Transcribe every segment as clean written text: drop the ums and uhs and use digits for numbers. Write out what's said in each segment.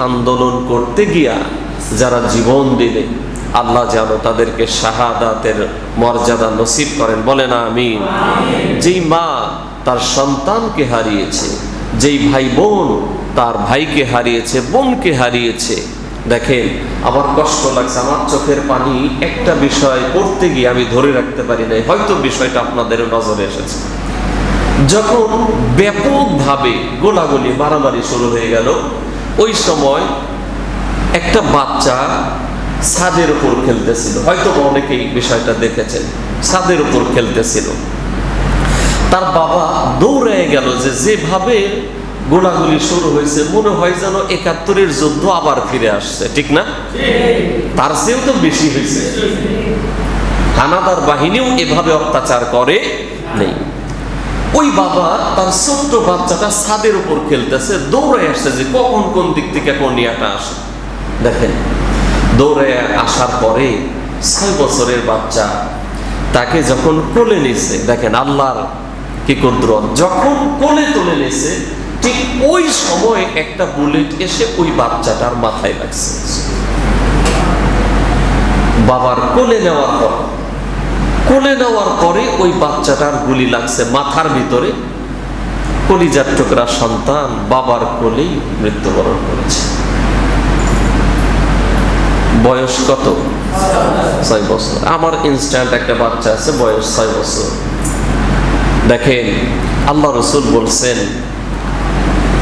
আন্দোলন করতে গিয়া যারা জীবন দিলে আল্লাহ যেন তাদেরকে শাহাদাতের মর্যাদা নসিব করেন, বলেন আমিন। যেই মা তার সন্তানকে হারিয়েছে, যেই ভাই বোন তার ভাইকে হারিয়েছে, বোনকে হারিয়েছে, দেখেন আমার কষ্ট লাগছে, আমার চোখের পানি একটা বিষয় পড়তে গিয়ে আমি ধরে রাখতে পারি নাই, হয়তো বিষয়টা আপনাদের নজরে এসেছে। যখন ব্যাপকভাবে গোলাগুলি মারামারি শুরু হয়ে গেল, ওই সময় একটা বাচ্চা ছাদের উপর খেলতেছিল, হয়তো অনেকেই বিষয়টা দেখেছেন, ছাদের উপর খেলতেছিল। তার বাবা দৌড়ে গেল, যেভাবে গোলাগুলি শুরু হয়েছে মনে হয় যেন ৭১-এর যুদ্ধ আবার ফিরে আসছে, ঠিক না? তার চেয়েও তো বেশি হয়েছে। হানাদার বাহিনীও এভাবে অত্যাচার করে নেই। ওই বাবা তার ছোট্ট বাচ্চাটা ছাদের উপর খেলতেছে, দৌড়ে আসছে যে কখন কোন দিক থেকে কোন ইয়াটা আসে। দেখেন দৌড়ে আসার পরে ৬ বছরের বাচ্চা তাকে যখন কোলে নিছে, দেখেন আল্লাহর কি কুদরত, যখন কোলে তুলে নিছে ঠিক ওই সময় একটা বুলেট এসে ওই বাচ্চাটার মাথায় লাগছে। বাবার কোলে নেওয়ার পরে ওই বাচ্চাটার গুলি লাগছে মাথার ভিতরে। কলিজার টুকরা সন্তান বাবার কোলেই মৃত্যুবরণ করেছে। বয়স কত? ৬ বছর। আমার ইনস্ট্যান্ট একটা বাচ্চা আছে, বয়স ৬ বছর। দেখেন আল্লাহ রসুল বলছেন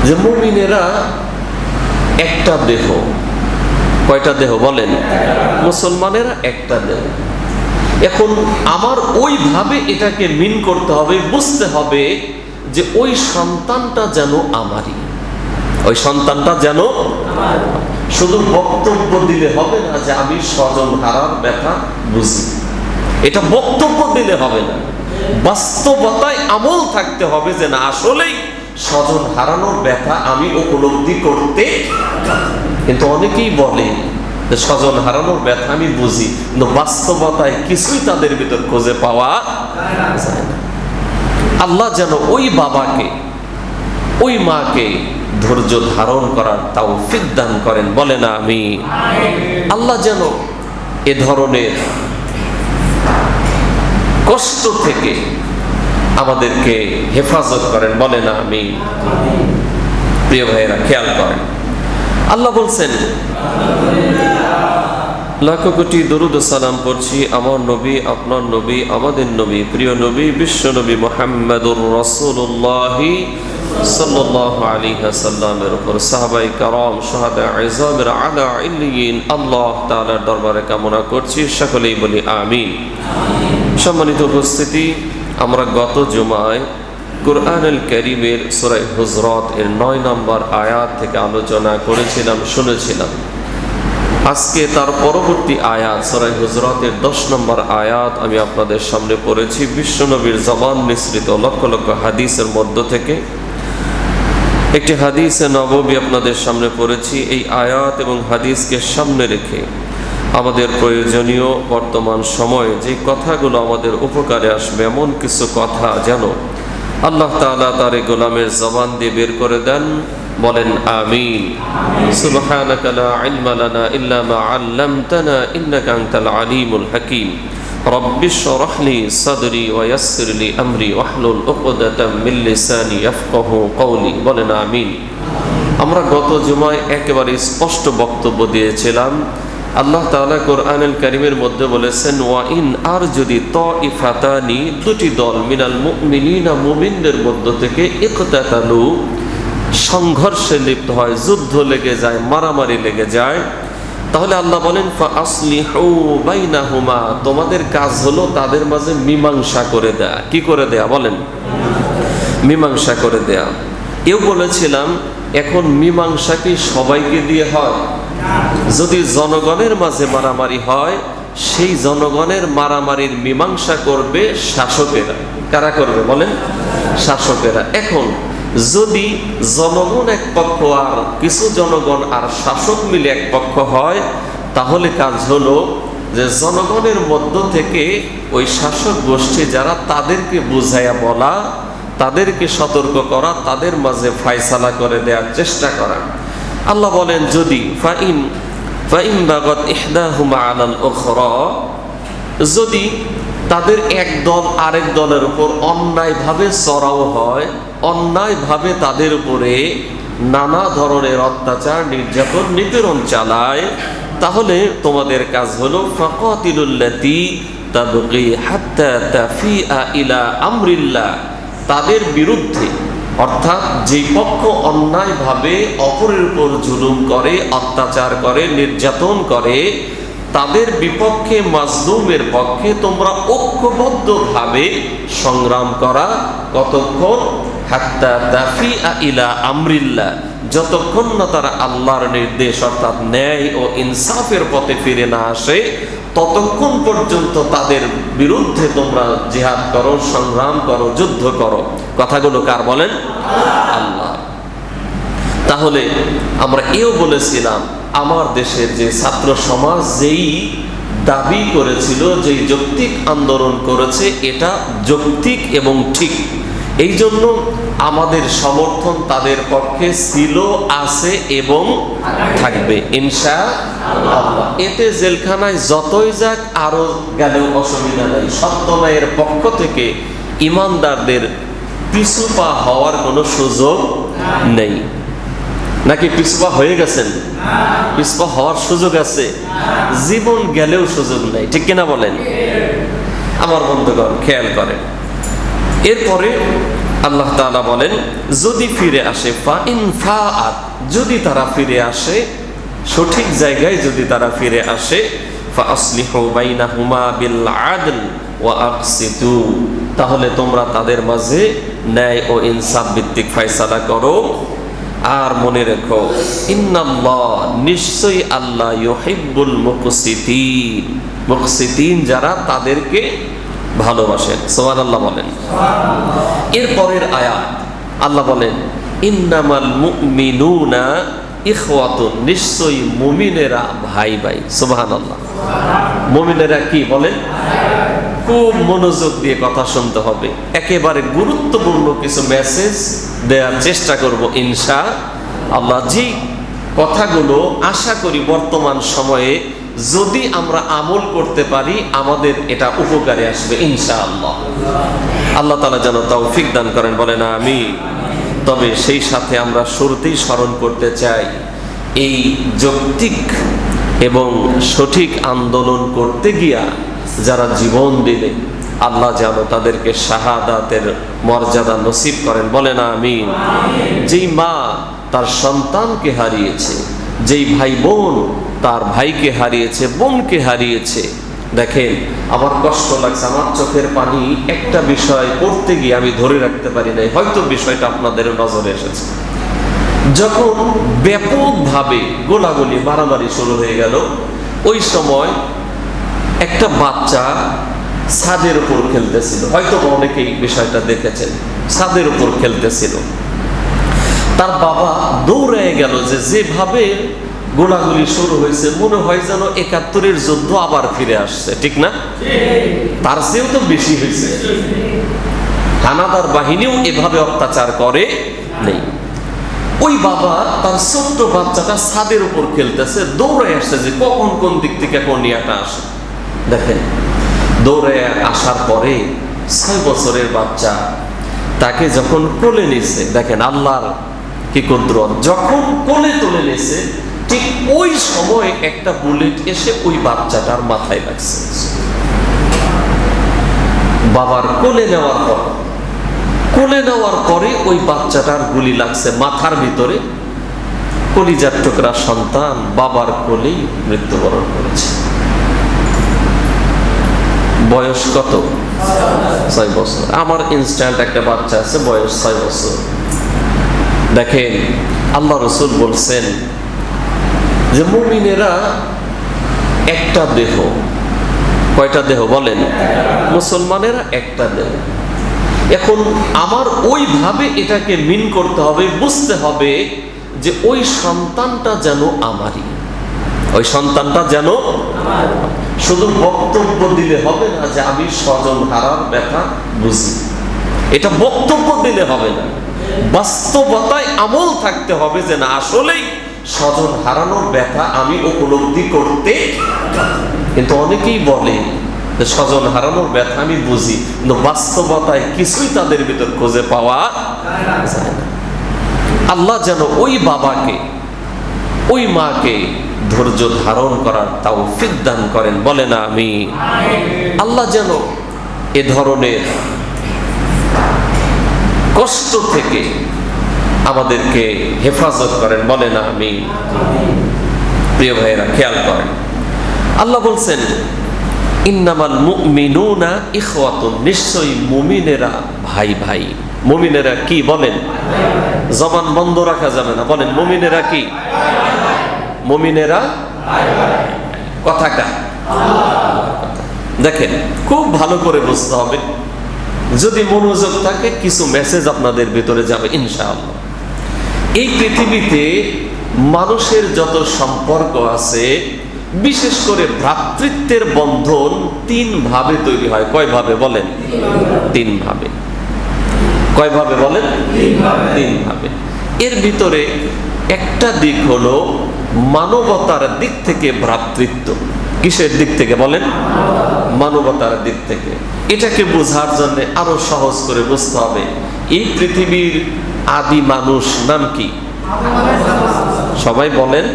যে মুমিনেরা একটা দেহ। কয়টা দেহ বলেন? মুসলমানেরা একটা দেহ। এখন আমার ওইভাবে এটাকে মিন করতে হবে, বুঝতে হবে যে ওই সন্তানটা যেন আমারই, ওই সন্তানটা যেন শুধু বক্তব্য দিলে হবে না যে আমি স্বজন হারার ব্যথা বুঝি, এটা বক্তব্য দিলে হবে না, বাস্তবতায় আমল থাকতে হবে যে না আসলেই স্বজন হারানোর ব্যথা আমি উপলব্ধি করতে। কিন্তু অনেকেই বলে যে স্বজন হারানোর ব্যথা আমি বুঝি, কিন্তু বাস্তবতায় কিছুই তাদের ভিতর খুঁজে পাওয়া যায় না। আল্লাহ যেন ওই বাবাকে, ওই মাকে ধৈর্য ধারণ করার তৌফিক দান করেন, বলে না আমি। আল্লাহ যেন এ ধরনের কষ্ট থেকে আমাদেরকে হেফাজত করেন, বলে না আমি। প্রিয় ভাইয়েরা খেয়াল করেন, আল্লাহ বলছেন লাখ কোটি দরুদ ও সালাম পড়ছি আমার নবী, আপনার নবী, আমাদের নবী, প্রিয় নবী, বিশ্ব নবী মুহাম্মদুর রাসূলুল্লাহ সাল্লাল্লাহু আলাইহি ওয়াসাল্লামের উপর, সাহাবায়ে কেরাম, শুহাদা ইযামের আলা ইল্লিয়িন আল্লাহ তাআলার দরবারে কামনা করছি, সকলেই বলি আমিন। সম্মানিত উপস্থিতি, আমরা গত জুমায় কুরআনুল কারীমের সূরা হুজরাত এর ৯ নম্বর আয়াত থেকে আলোচনা করেছিলাম, শুনেছিলাম। আজকে তার পরবর্তী আয়াত সূরা হুজরাতের ১০ নম্বর আয়াত আমি আপনাদের সামনে পড়েছি। বিশ্বনবীর জবান মিশ্রিত লক্ষ লক্ষ হাদিসের মধ্য থেকে একটি হাদিসে নববী আপনাদের সামনে পড়েছি। এই আয়াত এবং হাদিসকে সামনে রেখে আমাদের প্রয়োজনীয় বর্তমান সময়ে যে কথাগুলো আমাদের উপকারে আসবে এমন কিছু কথা যেন আল্লাহ তাআলা তার গোলামের জবান দিয়ে বের করে দেন, বলেন আমিন। সুবহানাকা লা ইলমা লানা ইল্লা মা আল্লামতানা ইন্নাকা আনতাল আলিমুল হাকীম। রাব্বিশ শরহ লি সাদরি ওয়া ইয়াসসির লি আমরি ওয়াহলুল উকদাতাম মিন লিসানি ইয়াফকাহু কওলি, বলেন আমিন। আমরা গত জুমায় একেবারে স্পষ্ট বক্তব্য দিয়েছিলাম। আল্লাহ তাআলা কোরআনুল কারীমের মধ্যে বলেছেন ওয়া ইন, আর যদি তাইফাতানি, দুটি দল, মিনাল মুমিনিনা, মুমিনদের মধ্য থেকে, ইকতাতালু, সংঘর্ষে লিপ্ত হয়, যুদ্ধ লেগে যায়, মারামারি লেগে যায়, তাহলে আল্লাহ বলেন ফাআসলিহু বাইনাহুমা, তোমাদের কাজ হলো তাদের মাঝে মীমাংসা করে দেয়া। কি করে দেয়া বলেন? মীমাংসা করে দেয়া। এও বলেছিলাম এখন মীমাংসা কি সবাইকে দিয়ে হয়? যদি জনগণের মাঝে মারামারি হয়, সেই জনগণের মারামারির মীমাংসা করবে শাসকেরা। কারা করবে বলেন? শাসকেরা। এখন যদি জনগণ এক পক্ষ আর কিছু জনগণ আর শাসক মিলে এক পক্ষ হয়, তাহলে কাজ হলো যে জনগণের মধ্য থেকে ওই শাসক গোষ্ঠী যারা, তাদেরকে বুঝাইয়া বলা, তাদেরকে সতর্ক করা, তাদের মাঝে ফায়সালা করে দেওয়ার চেষ্টা করা। আল্লাহ বলেন যদি ফাইন বাগাত ইহদাহুমা আলাল উখরা, যদি তাদের এক দল আরেক দলের উপর অন্যায়ভাবে চড়াও হয়, অন্যায়ভাবে তাদের উপরে নানা ধরনের অত্যাচার নির্যাতন নিপীড়ন চালায়, তাহলে তোমাদের কাজ হলো ফাকাতিলুল্লাতী তাবগী হাত্তা তাফিআ ইলা আমরিল্লাহ, তাদের বিরুদ্ধে অর্থাৎ যে পক্ষ অন্যায়ভাবে অপরের উপর জুলুম করে, অত্যাচার করে, নির্যাতন করে, তাদের বিপক্ষে, মাজলুমের পক্ষে তোমরা ঐক্যবদ্ধভাবে সংগ্রাম করা। কতক্ষণ? হাত্তা তাফিআ ইলা আমরিল্লাহ, যতক্ষণ না তারা আল্লাহর নির্দেশ অর্থাৎ ন্যায় ও ইনসাফের পথে ফিরে না আসে, ততক্ষণ পর্যন্ত তাদের বিরুদ্ধে তোমরা জিহাদ করো, সংগ্রাম করো, যুদ্ধ করো। কথাগুলো কার বলেন? আল্লাহ। তাহলে আমরা এও বলেছিলাম, আমার দেশের যে ছাত্র সমাজ যেই দাবি করেছিল, যেই যৌক্তিক আন্দোলন করেছে, এটা যৌক্তিক এবং ঠিক। এই জন্য আমাদের সমর্থন তাদের পক্ষে ছিল, আছে এবং থাকবে ইনশাআল্লাহ। এতে জেলখানায় যতই যাক আরো গেলেও অসুবিধা নাই। সত্য ন্যায়ের পক্ষ থেকে ইমানদারদের পিছুপা হওয়ার কোনো সুযোগ নেই। নাকি পিছপা হয়ে গেছেন? পিছপা হওয়ার সুযোগ আছে, জীবন গেলেও সুযোগ নেই। ঠিক কিনা বলেন? আমার বন্ধুগণ খেয়াল করেন, এরপরে আল্লাহ তাআলা বলেন যদি ফিরে আসে, ফাইন ফাআত, যদি তারা ফিরে আসে সঠিক জায়গায়, যদি তারা ফিরে আসে, ফাআসলিহু বাইনাহুমা বিল আদল ওয়া আকসিতু, তাহলে তোমরা তাদের মাঝে ন্যায় ও ইনসাফ ভিত্তিক ফয়সালা করো। আর মনে রেখো, ইন্নাল্লাহ, নিশ্চয়ই আল্লাহ, ইউহিব্বুল মুকসিতিন, মুকসিতিন যারা তাদেরকে ভালোবাসেন। সুবহানাল্লাহ বলেন। এর পরের আয়াত আল্লাহ বলেন ইন্নামাল মুমিনুনা ইখওয়াতুন, নিশ্চয়ই মুমিনেরা ভাই ভাই। সুবহানাল্লাহ। মুমিনেরা কি বলেন? খুব মনোযোগ দিয়ে কথা শুনতে হবে। একেবারে গুরুত্বপূর্ণ কিছু মেসেজ দেওয়ার চেষ্টা করব ইনশাআল্লাহ। যে কথাগুলো আশা করি বর্তমান সময়ে যদি আমরা আমল করতে পারি, আমাদের এটা উপকারে আসবে ইনশাআল্লাহ। আল্লাহ তাআলা যেন তৌফিক দান করেন, বলেন আমিন। তবে সেই সাথে আমরা শুরুতেই স্মরণ করতে চাই, এই যৌক্তিক এবং সঠিক আন্দোলন করতে গিয়া যারা জীবন দিলে, আল্লাহ যেন তাদেরকে শাহাদাতের মর্যাদা নসিব করেন, বলেন আমিন। যেই মা তার সন্তানকে হারিয়েছে, যেই ভাই বোন তার ভাইকে হারিয়েছে, বোনকে হারিয়েছে, দেখেন আমার কষ্ট লাগছে, আমার চোখের পানি। একটা বিষয় পড়তে গিয়ে আমি ধরে রাখতে পারি নাই, হয়তো বিষয়টা আপনাদের নজরে এসেছে। যখন ব্যাপকভাবে গোলাগুলি মারামারি শুরু হয়ে গেল, ওই সময় একটা বাচ্চা ছাদের উপর খেলতেছিল, হয়তো অনেকেই বিষয়টা দেখেছেন। ছাদের উপর খেলতেছিল, তার বাবা দৌড়ে গেল, যেভাবে গোলাগুলি শুরু হয়েছে মনে হয় যেন ৭১-এর যুদ্ধ আবার ফিরে আসছে। ঠিক না? তার চেয়েও তো বেশি হয়েছে। হানাদার বাহিনীও এভাবে অত্যাচার করে নেই। ওই বাবা তার ছোট্ট বাচ্চাটা ছাদের উপর খেলতেছে, দৌড়ে আসছে যে কখন কোন দিক থেকে কোন ইয়াটা আসে। দেখেন দৌড়ে আসার পরে ৬ বছরের বাচ্চা তাকে যখন কোলে নিছে, দেখেন আল্লাহর কি কুদরত, যখন কোলে তুলে নিছে ঠিক ওই সময় একটা বুলেট এসে ওই বাচ্চাটার মাথায় লাগছে। বাবার কোলে নেওয়ার পরে ওই বাচ্চাটার গুলি লাগছে মাথার ভিতরে। কলিজার টুকরা সন্তান বাবার কোলেই মৃত্যুবরণ করেছে। বয়স কত? ৬ বছর। আমার ইনস্ট্যান্ট একটা বাচ্চা আছে, বয়স ৬ বছর। দেখেন আল্লাহ রাসূল বলছেন যে মুমিনেরা একটা দেহ। কয়টা দেহ বলেন? মুসলমানেরা একটা দেহ। এখন আমার ওইভাবে এটাকে মিন করতে হবে, বুঝতে হবে যে ওই সন্তানটা যেন আমারই, ওই সন্তানটা যেন শুধু বক্তব্য দিলে হবে না যে আমি স্বজন হারার ব্যথা বুঝি, এটা বক্তব্য দিলে হবে না, বাস্তবতায় আমল থাকতে হবে যে না আসলেই স্বজন হারানোর ব্যথা আমি উপলব্ধি করতে, কিন্তু অনেকেই বলে যে স্বজন হারানোর ব্যথা আমি বুঝি, কিন্তু বাস্তবতায় কিছুই তাদের ভিতর খুঁজে পাওয়া যায় না। আল্লাহ যেন ওই বাবাকে, ওই মাকে ধৈর্য ধারণ করার তৌফিক দান করেন, বলে না আমি। আল্লাহ যেন এ ধরনের কষ্ট থেকে আমাদেরকে হেফাজত করেন, বলে না আমি। প্রিয় ভাইয়েরা, খেয়াল করেন, আল্লাহ বলছেন ইন্নামাল মুমিনুনা ইখওয়াতুন, নিশ্চয়ই মুমিনেরা ভাই ভাই। মুমিনেরা কি বলেন? জবান বন্ধ রাখা যাবে না, বলেন মুমিনেরা কি? মুমিনেরা কথা কা দেখেন, খুব ভালো করে বুঝতে হবে। যদি মনোযোগ থাকে কিছু মেসেজ আপনাদের ভিতরে যাবে ইনশাআল্লাহ। এই পৃথিবীতে মানুষের যত সম্পর্ক আছে, বিশেষ করে ভ্রাতৃত্বের বন্ধন 3 ভাবে তৈরি হয়। কয় ভাবে বলেন? 3 ভাবে। কয় ভাবে বলেন? 3 ভাবে। এর ভিতরে একটা দিক হলো মানবতার দিক থেকে ভ্রাতৃত্ব। কিসের দিক থেকে বলেন? মানবতার দিক থেকে। এটাকে বোঝার জন্য আরো সহজ করে বুঝতে হবে, এই পৃথিবীর আদি মানুষ নাম কি? সবাই বলেন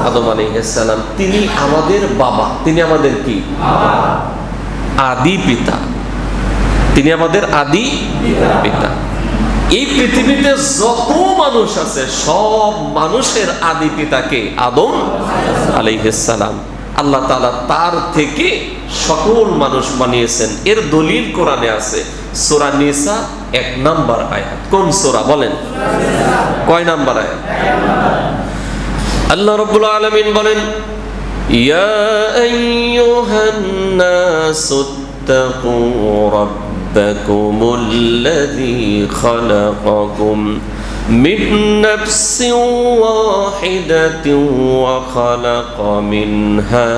আদম আলাইহিস সালাম। তিনি আমাদের বাবা, তিনি আমাদের কি? আদি পিতা। তিনি আমাদের আদি পিতা। এই পৃথিবীতে যত মানুষ আছে সব মানুষের আদি পিতাকে আদম আলাইহিস সালাম। আল্লাহ তাআলা তার থেকে সকল মানুষ বানিয়েছেন। এর দলিল কোরআনে আছে, সূরা নিসা 1 নম্বর আয়াত। কোন সূরা বলেন? কয় নম্বর আয়াত? আল্লাহ রাব্বুল আলামিন বলেন, ইয়া আইয়ুহান নাসুত্তাকু রাব্বাকুমুল্লাযী খালাকাকুম মিন নাফসিন ওয়াহিদাতিন ওয়া খালাকা মিনহা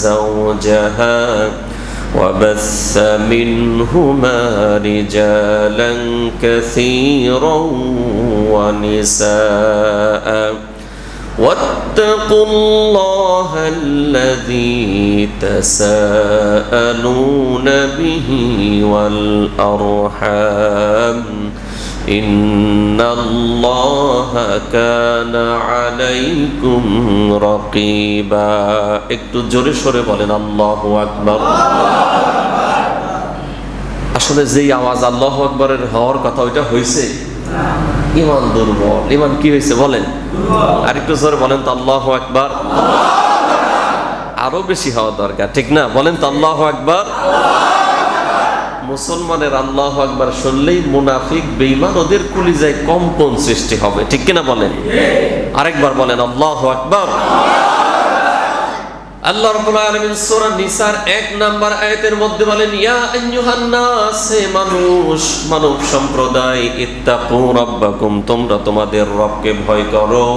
যাওজাহা وبث منهما رجالا كثيرا ونساء واتقوا الله الذي تساءلون به والأرحام إن الله كان عليكم رقيبا। একটু জোরে সরে বলেন আল্লাহু আকবার। আসলে যেই আওয়াজ আল্লাহু আকবারের হওয়ার কথা ওইটা হয়েছে, ইমান দুর্বল। ইমান কি হয়েছে বলেন? আরেকটু জোরে বলেন তো আল্লাহু আকবার। আরো বেশি হওয়া দরকার, ঠিক না? বলেন তো আল্লাহু আকবার। মুসলমানের আল্লাহু আকবার শুনলেই মুনাফিক বেঈমান ওদের কলিজায় কম্পন সৃষ্টি হবে, ঠিক কিনা বলেন? আরেকবার বলেন আল্লাহু আকবার। আল্লাহ রাব্বুল আলামিন সূরা নিসার 1 নম্বর আয়াতের মধ্যে বলেন, ইয়া আইয়ুহান নাস, মানুষ, মানব সম্প্রদায়, ইত্তাকু রাব্বাকুম, তোমরা তোমাদের রবকে ভয় করো।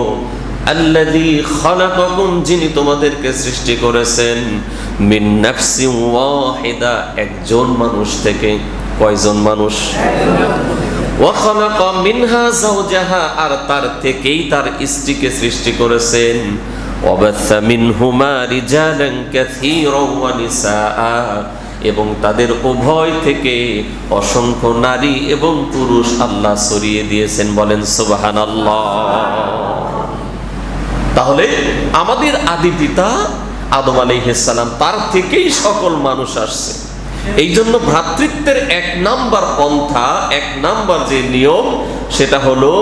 আল্লাযী খালাকাকুম, যিনি তোমাদেরকে সৃষ্টি করেছেন। মিন নাফসিন ওয়াহিদা, একজন মানুষ থেকে। কয়জন মানুষ? ওয়া খালাকা মিনহা যাওজাহা, আর তার থেকেই তার স্ত্রীকে সৃষ্টি করেছেন। ওয়া বাসা মিনহুমা রিজালান কাসীরা ওয়া নিসাআ, এবং তাদের উভয় থেকে অসংখ্য নারী এবং পুরুষ আল্লাহ ছড়িয়ে দিয়েছেন। বলেন সুবহানাল্লাহ। তাহলে আমাদের আদি পিতা আদম আলাইহিস সালাম, তার থেকেই সকল মানুষ আসছে। এই জন্য ভ্রাতৃত্বের 1 নাম্বার পন্থা, 1 নাম্বার যে নিয়ম, সেটা হলো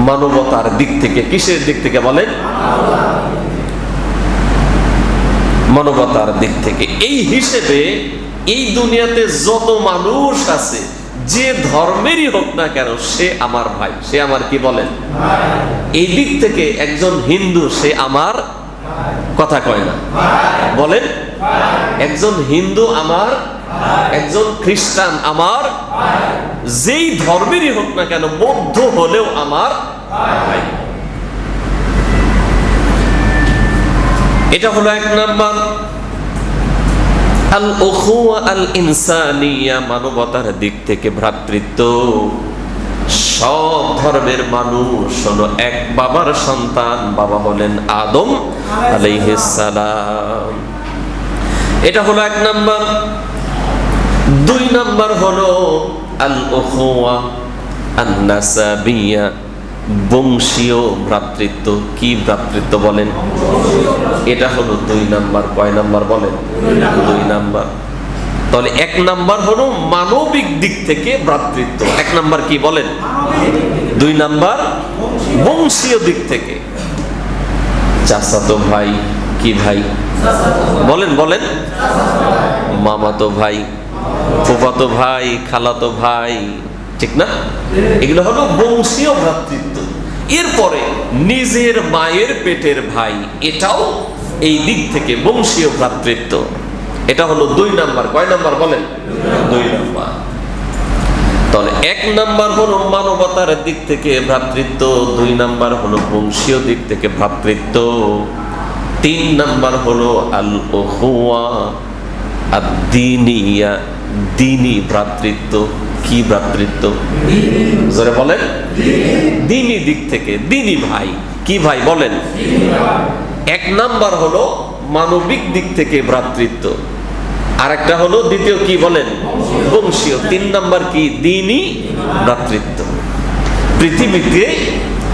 মানবতার দিক থেকে। কিসের দিক থেকে বলেন? মানবতার দিক থেকে। এই হিসেবে এই দুনিয়াতে যত মানুষ আছে, যে ধর্মেরই হোক না কেন, সে আমার ভাই, সে আমার কি বলেন? এই দিক থেকে একজন হিন্দু, সে আমার, কথা কয় না বলেন, একজন হিন্দু আমার, একজন খ্রিস্টান আমার, যেই ধর্মেরই হোক না কেন, বৌদ্ধ হলেও আমার ভাই। এটা হলো 1 নাম্বার। আল উখুওয়া আল ইনসানিয়া, মানবতার দিক থেকে ভ্রাতৃত্ব। সব ধর্মের মানুষ হলো এক বাবার সন্তান, বাবা হলেন আদম আলাইহিস সালাম। এটা হলো 1 নাম্বার। 2 নাম্বার হলো আল উখওয়া আন-নাসাবিয়া, বংশীয় ভ্রাতৃত্ব। কি ভ্রাতৃত্ব বলেন? এটা হলো 2 নাম্বার। কয় নাম্বার বলেন? 2 নাম্বার। তাহলে 1 নাম্বার হলো মানবিক দিক থেকে ভ্রাতৃত্ব। 1 নাম্বার কি বলেন? 2 নাম্বার বংশীয় দিক থেকে। চাচাতো ভাই, কি ভাই বলেন? বলেন। মামাতো ভাই, ফুফাতো ভাই, খালাতো ভাই, ঠিক না? এগুলো হলো বংশীয় ভ্রাতৃত্ব। এরপরে নিজের মায়ের পেটের ভাই, এটাও এই দিক থেকে বংশীয় ভ্রাতৃত্ব। এটা হলো 2 নাম্বার। কয় নাম্বার বলেন? 2 নাম্বার। তাহলে 1 নাম্বার হলো মানবতার দিক থেকে ভ্রাতৃত্ব, 2 নাম্বার হলো বংশীয় দিক থেকে ভ্রাতৃত্ব, 3 নাম্বার হলো আল উখওয়া আদ-দীনিয়া, দ্বীনি ভ্রাতৃত্ব। কি ভ্রাতৃত্ব? জোরে বলেন। দ্বীনি দিক থেকে, দ্বীনি ভাই। কি ভাই বলেন? 1 নাম্বার হলো মানবিক দিক থেকে ভ্রাতৃত্ব, আরেকটা হলো দ্বিতীয় কি বলেন? বংশীয়। 3 নাম্বার কি? দ্বীনি ভ্রাতৃত্ব। পৃথিবীতে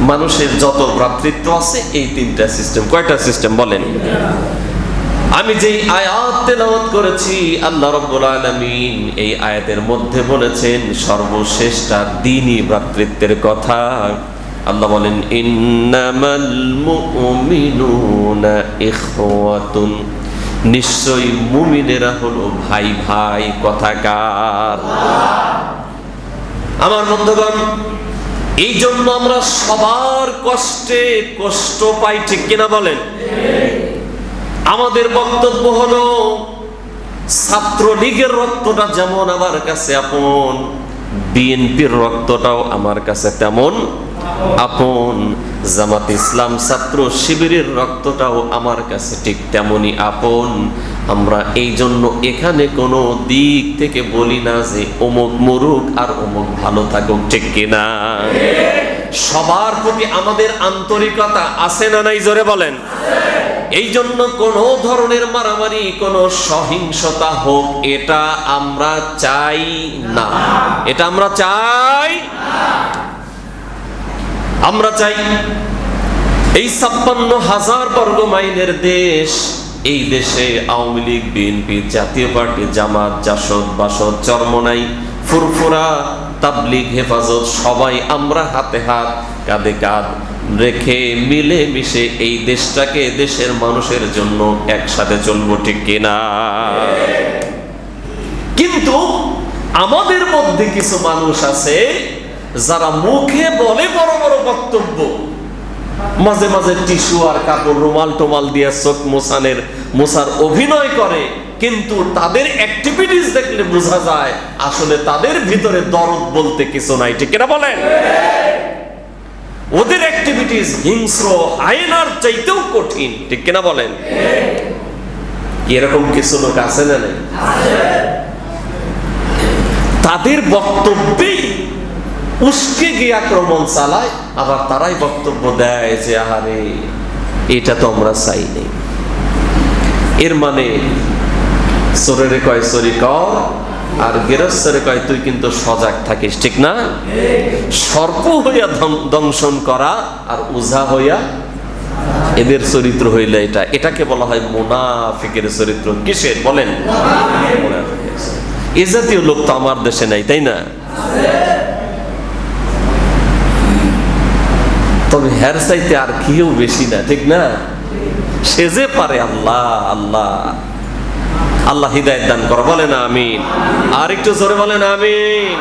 মানুষের যত ভ্রাতৃত্ব আছে এই 3টা সিস্টেম। কয়টা সিস্টেম বলেন? আমি যেই আয়াত তেলাওয়াত করেছি, আল্লাহ রাব্বুল আলামিন এই আয়াতের মধ্যে বলেছেন সর্বশ্রেষ্ঠ দ্বীনি ভ্রাতৃত্বের কথা। আল্লাহ বলেন ইন্নামাল মুমিনুনা ইখওয়াতুন, নিশ্চয়ই মুমিনেরা হলো ভাই ভাই। কথাকার আমার বন্ধুগণ, এই জন্য আমরা সবার কষ্টে কষ্ট পাই, ঠিক কিনা বলেন? আমাদের বক্তব্য হলো ছাত্রলীগের রক্তটা যেমন আমার কাছে আপন, বিএনপির রক্তটাও আমার কাছে তেমন আপন, জামাত ইসলাম ছাত্র শিবিরের রক্তটাও আমার কাছে ঠিক তেমনই আপন। আমরা এই জন্য এখানে কোনো দিক থেকে বলি না যে অমুক মরুক আর অমুক ভালো থাকুক, ঠিক কিনা? সবার প্রতি আমাদের আন্তরিকতা আছে না নাই? জোরে বলেন। এই জন্য কোনো ধরনের মারামারি, কোনো সহিংসতা হোক, এটা আমরা চাই না। এটা আমরা চাই। আমরা চাই এই 56,000 বর্গ মাইলের দেশ, এই দেশে আওয়ামী লীগ, বিএনপি, জাতীয় পার্টি, জামাত, জাসদ, বাসদ, চরমনাই, ফুরফুরা, তাবলিগ, হেফাজত, সবাই আমরা হাতে হাত, কাঁধে কাঁধ রেখে মিলে মিশে এই দেশটাকে, দেশের মানুষের জন্য একসাথে চলবো, ঠিক কিনা? কিন্তু আমাদের মধ্যে কিছু মানুষ আছে যারা মুখে বলে বড় বড় বক্তব্য, মাঝে মাঝে টিস্যু আর কাপড়, রুমাল টোমাল দিয়ে চোখ মোছার অভিনয় করে, কিন্তু তাদের অ্যাক্টিভিটিস দেখলে বোঝা যায় আসলে তাদের ভিতরে দরদ বলতে কিছু নাই, ঠিক কিনা বলেন? ওদের অ্যাক্টিভিটিস হিংস্র হায়েনার চাইতেও কঠিন, ঠিক কিনা বলেন? এরকম কিছু লোক আছে না নাই? তাদের বক্তব্যেই উস্কে গিয়ে আক্রমণ চালায়, আবার তারাই বক্তব্য দেয় যে আরে এটা তো আমরা চাই নাই। এর মানে চোরেরে কয় চুরি কর, আর গেরস্তেরে কয় তুই কিন্তু সজাগ থাকিস, ঠিক না? সর্প হইয়া দংশন করা আর উজা হইয়া, এদের চরিত্র হইলে এটাকে বলা হয় মুনাফিকের চরিত্র। কিসের বলেন? এ জাতীয় লোক তো আমার দেশে নাই, তাই না? তবে হের চাইতে আর কেউ বেশি না, ঠিক না? সে যে পারে, আল্লাহ আল্লাহ আল্লাহ হিদায়াত দান করো, বলেন আমিন। আর একটু জোরে বলেন আমিন।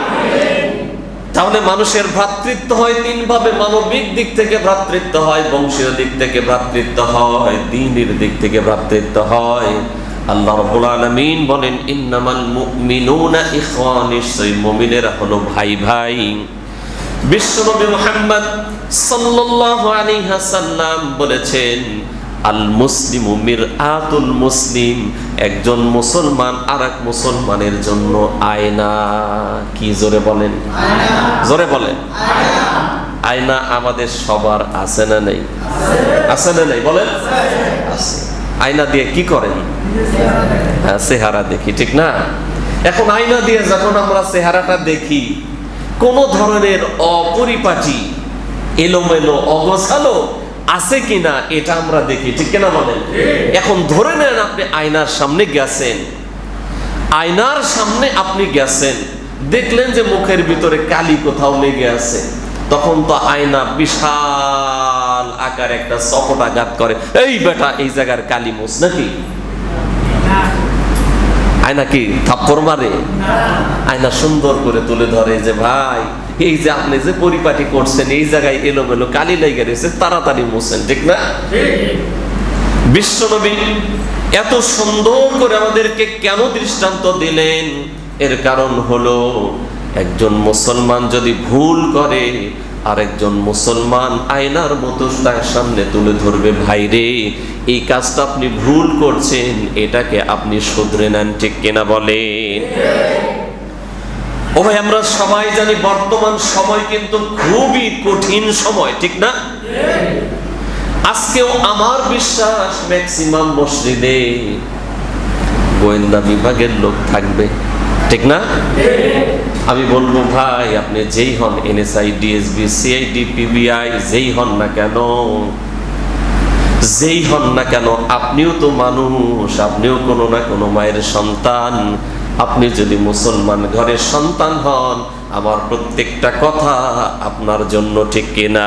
তাহলে মানুষের ভ্রাতৃত্ব হয় 3 ভাবে। মানবিক দিক থেকে ভ্রাতৃত্ব হয়, বংশীয় দিক থেকে ভ্রাতৃত্ব হয়, দ্বীনের দিক থেকে ভ্রাতৃত্ব হয়। আল্লাহ রাব্বুল আলামিন বলেন ইন্নামাল মুমিনুনা ইখওয়ান, নিশ্চয়ই মুমিনেরা হলো ভাই ভাই। বিশ্বনবী মুহাম্মদ সাল্লাল্লাহু আলাইহি ওয়াসাল্লাম বলেছেন আল মুসলিমু মিরআতুল মুসলিম, একজন মুসলমান আরেক মুসলমানের জন্য আয়না। কি জোরে বলেন? জোরে বলেন। আয়না আমাদের সবার আছে না নেই? আছে না নেই বলেন? আছে। আয়না দিয়ে কি করেন? চেহারা দেখি, ঠিক না? এখন আয়না দিয়ে যখন আমরা চেহারাটা দেখি, কোন ধরনের অপরিপাটি, এলোমেলো, অগোছালো আছে কিনা এটা আমরা দেখি, ঠিক কিনা বলেন? এখন ধরে নেন আপনি আয়নার সামনে গেছেন, আয়নার সামনে আপনি গেছেন, দেখলেন যে মুখের ভিতরে কালি কোথাও লেগে আছে, তখন তো আয়না বিশাল আকার একটা চকটাঘাত করে, এই বেটা এই জায়গার কালি মুছ, নাকি? আয়না কি থাপ্পড় মারে? আয়না সুন্দর করে তুলে ধরে যে ভাই, এই যে আপনি যে পরিপাটি করছেন, এই জায়গায় এলোমেলো কালি লেগে রয়েছে, তাড়াতাড়ি মুছেন, ঠিক না? বিশ্বনবী এত সুন্দর করে আমাদেরকে কেন দৃষ্টান্ত দিলেন? এর কারণ হলো, একজন মুসলমান যদি ভুল করে, আরেকজন মুসলমান আয়নার মতো তার সামনে তুলে ধরবে, ভাই রে এই কাজটা আপনি ভুল করছেন, এটাকে আপনি শুধরে নেন, ঠিক কিনা বলেন? ও ভাই, আমরা সবাই জানি বর্তমান সময় কিন্তু খুবই কঠিন সময়, ঠিক না? আজকেও আমার বিশ্বাস ম্যাক্সিমাম মসজিদে গোয়েন্দা বিভাগের লোক থাকবে, ঠিক না? আমি বলবো ভাই, আপনি যেই হন, এনএসআই, ডিএসবি, সিআইডি, পিবিআই, যেই হন না কেন, যেই হন না কেন, আপনিও তো মানুষ, আপনিও কোনো না কোনো মায়ের সন্তান। আপনি যদি মুসলমান ঘরের সন্তান হন, আমার প্রত্যেকটা কথা আপনার জন্য, ঠিক কিনা?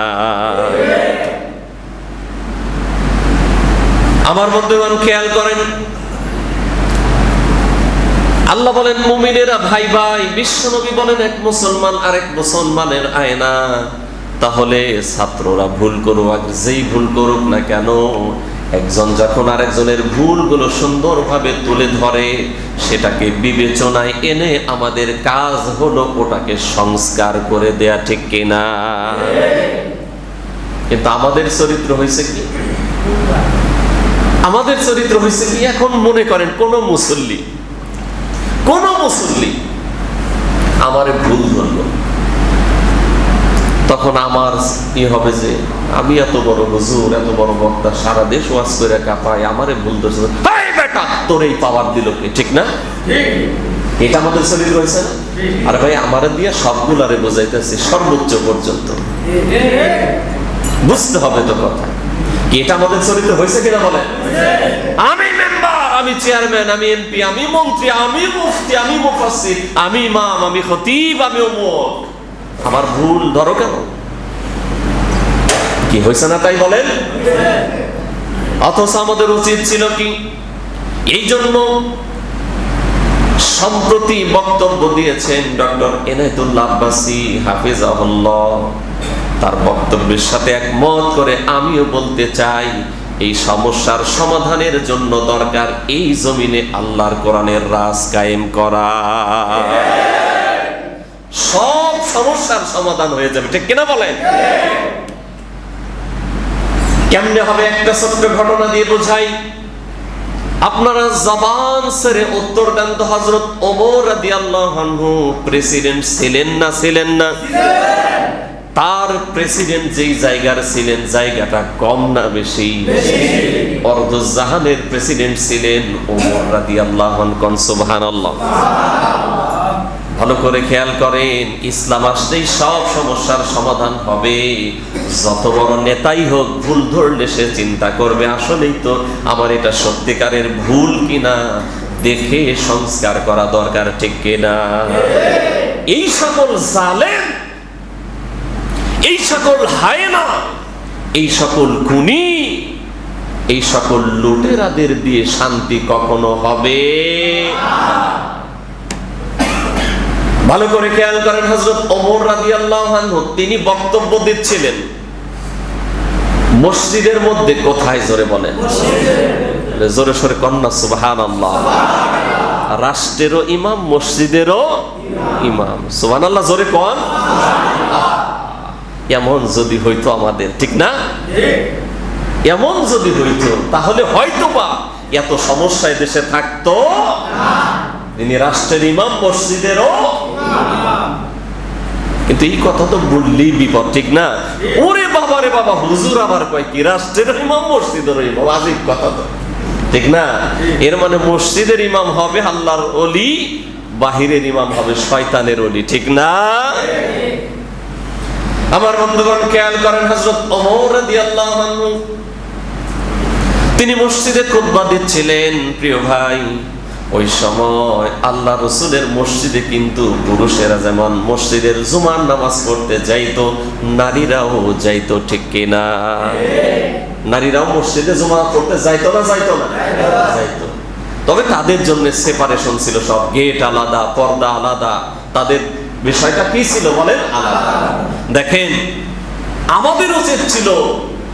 আমার বন্ধুগণ খেয়াল করেন, আল্লাহ বলেন মুমিনেরা ভাই ভাই, বিশ্বনবী বলেন এক মুসলমান আরেক মুসলমানের আয়না। তাহলে ছাত্ররা ভুল করুক, যেই ভুল করুক না কেন, একজন যখন আরেকজনের ভুলগুলো সুন্দরভাবে তুলে ধরে, সেটাকে বিবেচনায় এনে আমাদের কাজ হলো ওটাকে সংস্কার করে দেয়া, ঠিক কিনা? কিন্তু আমাদের চরিত্র হয়েছে কি? আমাদের চরিত্র হয়েছে কি? এখন মনে করেন কোন মুসল্লি আমার ভুল ধরলো, তখন আমার কি হবে যে আমি এত বড় হুজুর, এত বড় বক্তা, সারা দেশ ওয়াজ করে কাঁপাই, আমারে ভুল ধরছে, এই বেটা তোর এই পাওয়ার দিল কে, ঠিক না? এটা আমাদের চরিত্র হয়েছে না? আর ভাই আমারে দিয়ে সবগুলারে বোঝাইতেছি সর্বোচ্চ পর্যন্ত, বুঝতে হবে তো কথা। এটা আমাদের চরিত্র হয়েছে কিনা বলে? আমি মেম্বার, আমি চেয়ারম্যান, আমি এমপি, আমি মন্ত্রী, আমি মুফতি, আমি মুফাসসির, আমি ইমাম, আমি খতিব, আমি অমুক, আমার ভুল ধরো কেন? কি হয়েছে না তাই বলেন? অথচ আমাদের উচিত ছিল কি? এই জন্য সম্প্রতি বক্তব্য দিয়েছেন ডক্টর এনায়েতুল্লাহ আব্বাসী হাফিজাহুল্লাহ। তার বক্তব্যের সাথে একমত করে আমিও বলতে চাই, এই সমস্যার সমাধানের জন্য দরকার এই জমিনে আল্লাহর কোরআনের রাজ কায়েম করা। সব সমস্যার সমাধান হয়ে যাবে, ঠিক কিনা বলেন? কেমনে হবে? একটা ছোট্ট ঘটনা দিয়ে বোঝাই। আপনারা জবান ছেড়ে উত্তর দেন তো, হযরত ওমর রাদিয়াল্লাহু আনহু প্রেসিডেন্ট ছিলেন না? ছিলেন না? তার প্রেসিডেন্ট যেই জায়গার ছিলেন, জায়গাটা কম না বেশি? অর্ধজাহানের প্রেসিডেন্ট ছিলেন ওমর রাদিয়াল্লাহু আনহু। সুবহানাল্লাহ। ভালো করে খেয়াল করেন, ইসলাম আসলেই সব সমস্যার সমাধান হবে। যত বড় নেতাই হোক, ভুল ধরলে সে চিন্তা করবে আসলেই তো আমার এটা সত্যিকারের ভুল কিনা, দেখে সংস্কার করা দরকার, ঠিক কিনা? এই সকল জালেম, এই সকল হায়না, এই সকল খুনি, এই সকল লুটেরাদের দিয়ে শান্তি কখনো হবে? ভালো করে খেয়াল করেন, হযরত ওমর রাদিয়াল্লাহু আনহু তিনি বক্তব্য দিচ্ছিলেন মসজিদের মধ্যে। কোথায়? জোরে বলেন, জোরে সরে কন্যা সুবহানাল্লাহ। রাষ্ট্রেরও ইমাম, মসজিদেরও ইমাম। সুবহানাল্লাহ, জোরে কোন। এমন যদি হইতো আমাদের, ঠিক না? এমন যদি হইতো তাহলে হয়তোবা এত সমস্যায় দেশে থাকতো না। তিনি রাষ্ট্রের ইমাম, মসজিদেরও ইমাম। কিন্তু এই কথা তো বললেই বিপদ, ঠিক না? ওরে বাবা রে বাবা, হুজুর আবার কয় কি রাষ্ট্রের ইমাম, মসজিদের ইমাম? আজীব কথা তো, ঠিক না? এর মানে মসজিদের ইমাম হবে আল্লাহর ওলি, বাহিরের ইমাম হবে শয়তানের ওলি, ঠিক না? আমার বন্ধুগণ খেয়াল করেন, হযরত ওমর রাদিয়াল্লাহু আনহু তিনি মসজিদে খুতবা দিচ্ছিলেন। প্রিয় ভাই, ওই সময় আল্লাহ রসুলের মসজিদে কিন্তু পুরুষেরা যেমন মসজিদের জুমার নামাজ পড়তে যাইতো, নারীরাও যাইতো, ঠিক কিনা? নারীরাও মসজিদে জুমা পড়তে যাইতো না? যাইতো না? যাইতো। তবে তাদের জন্য সেপারেশন ছিল, সব গেট আলাদা, পর্দা আলাদা, তাদের বিষয়টা কি ছিল বলেন? আলাদা। দেখেন, আমাদের উচিত ছিল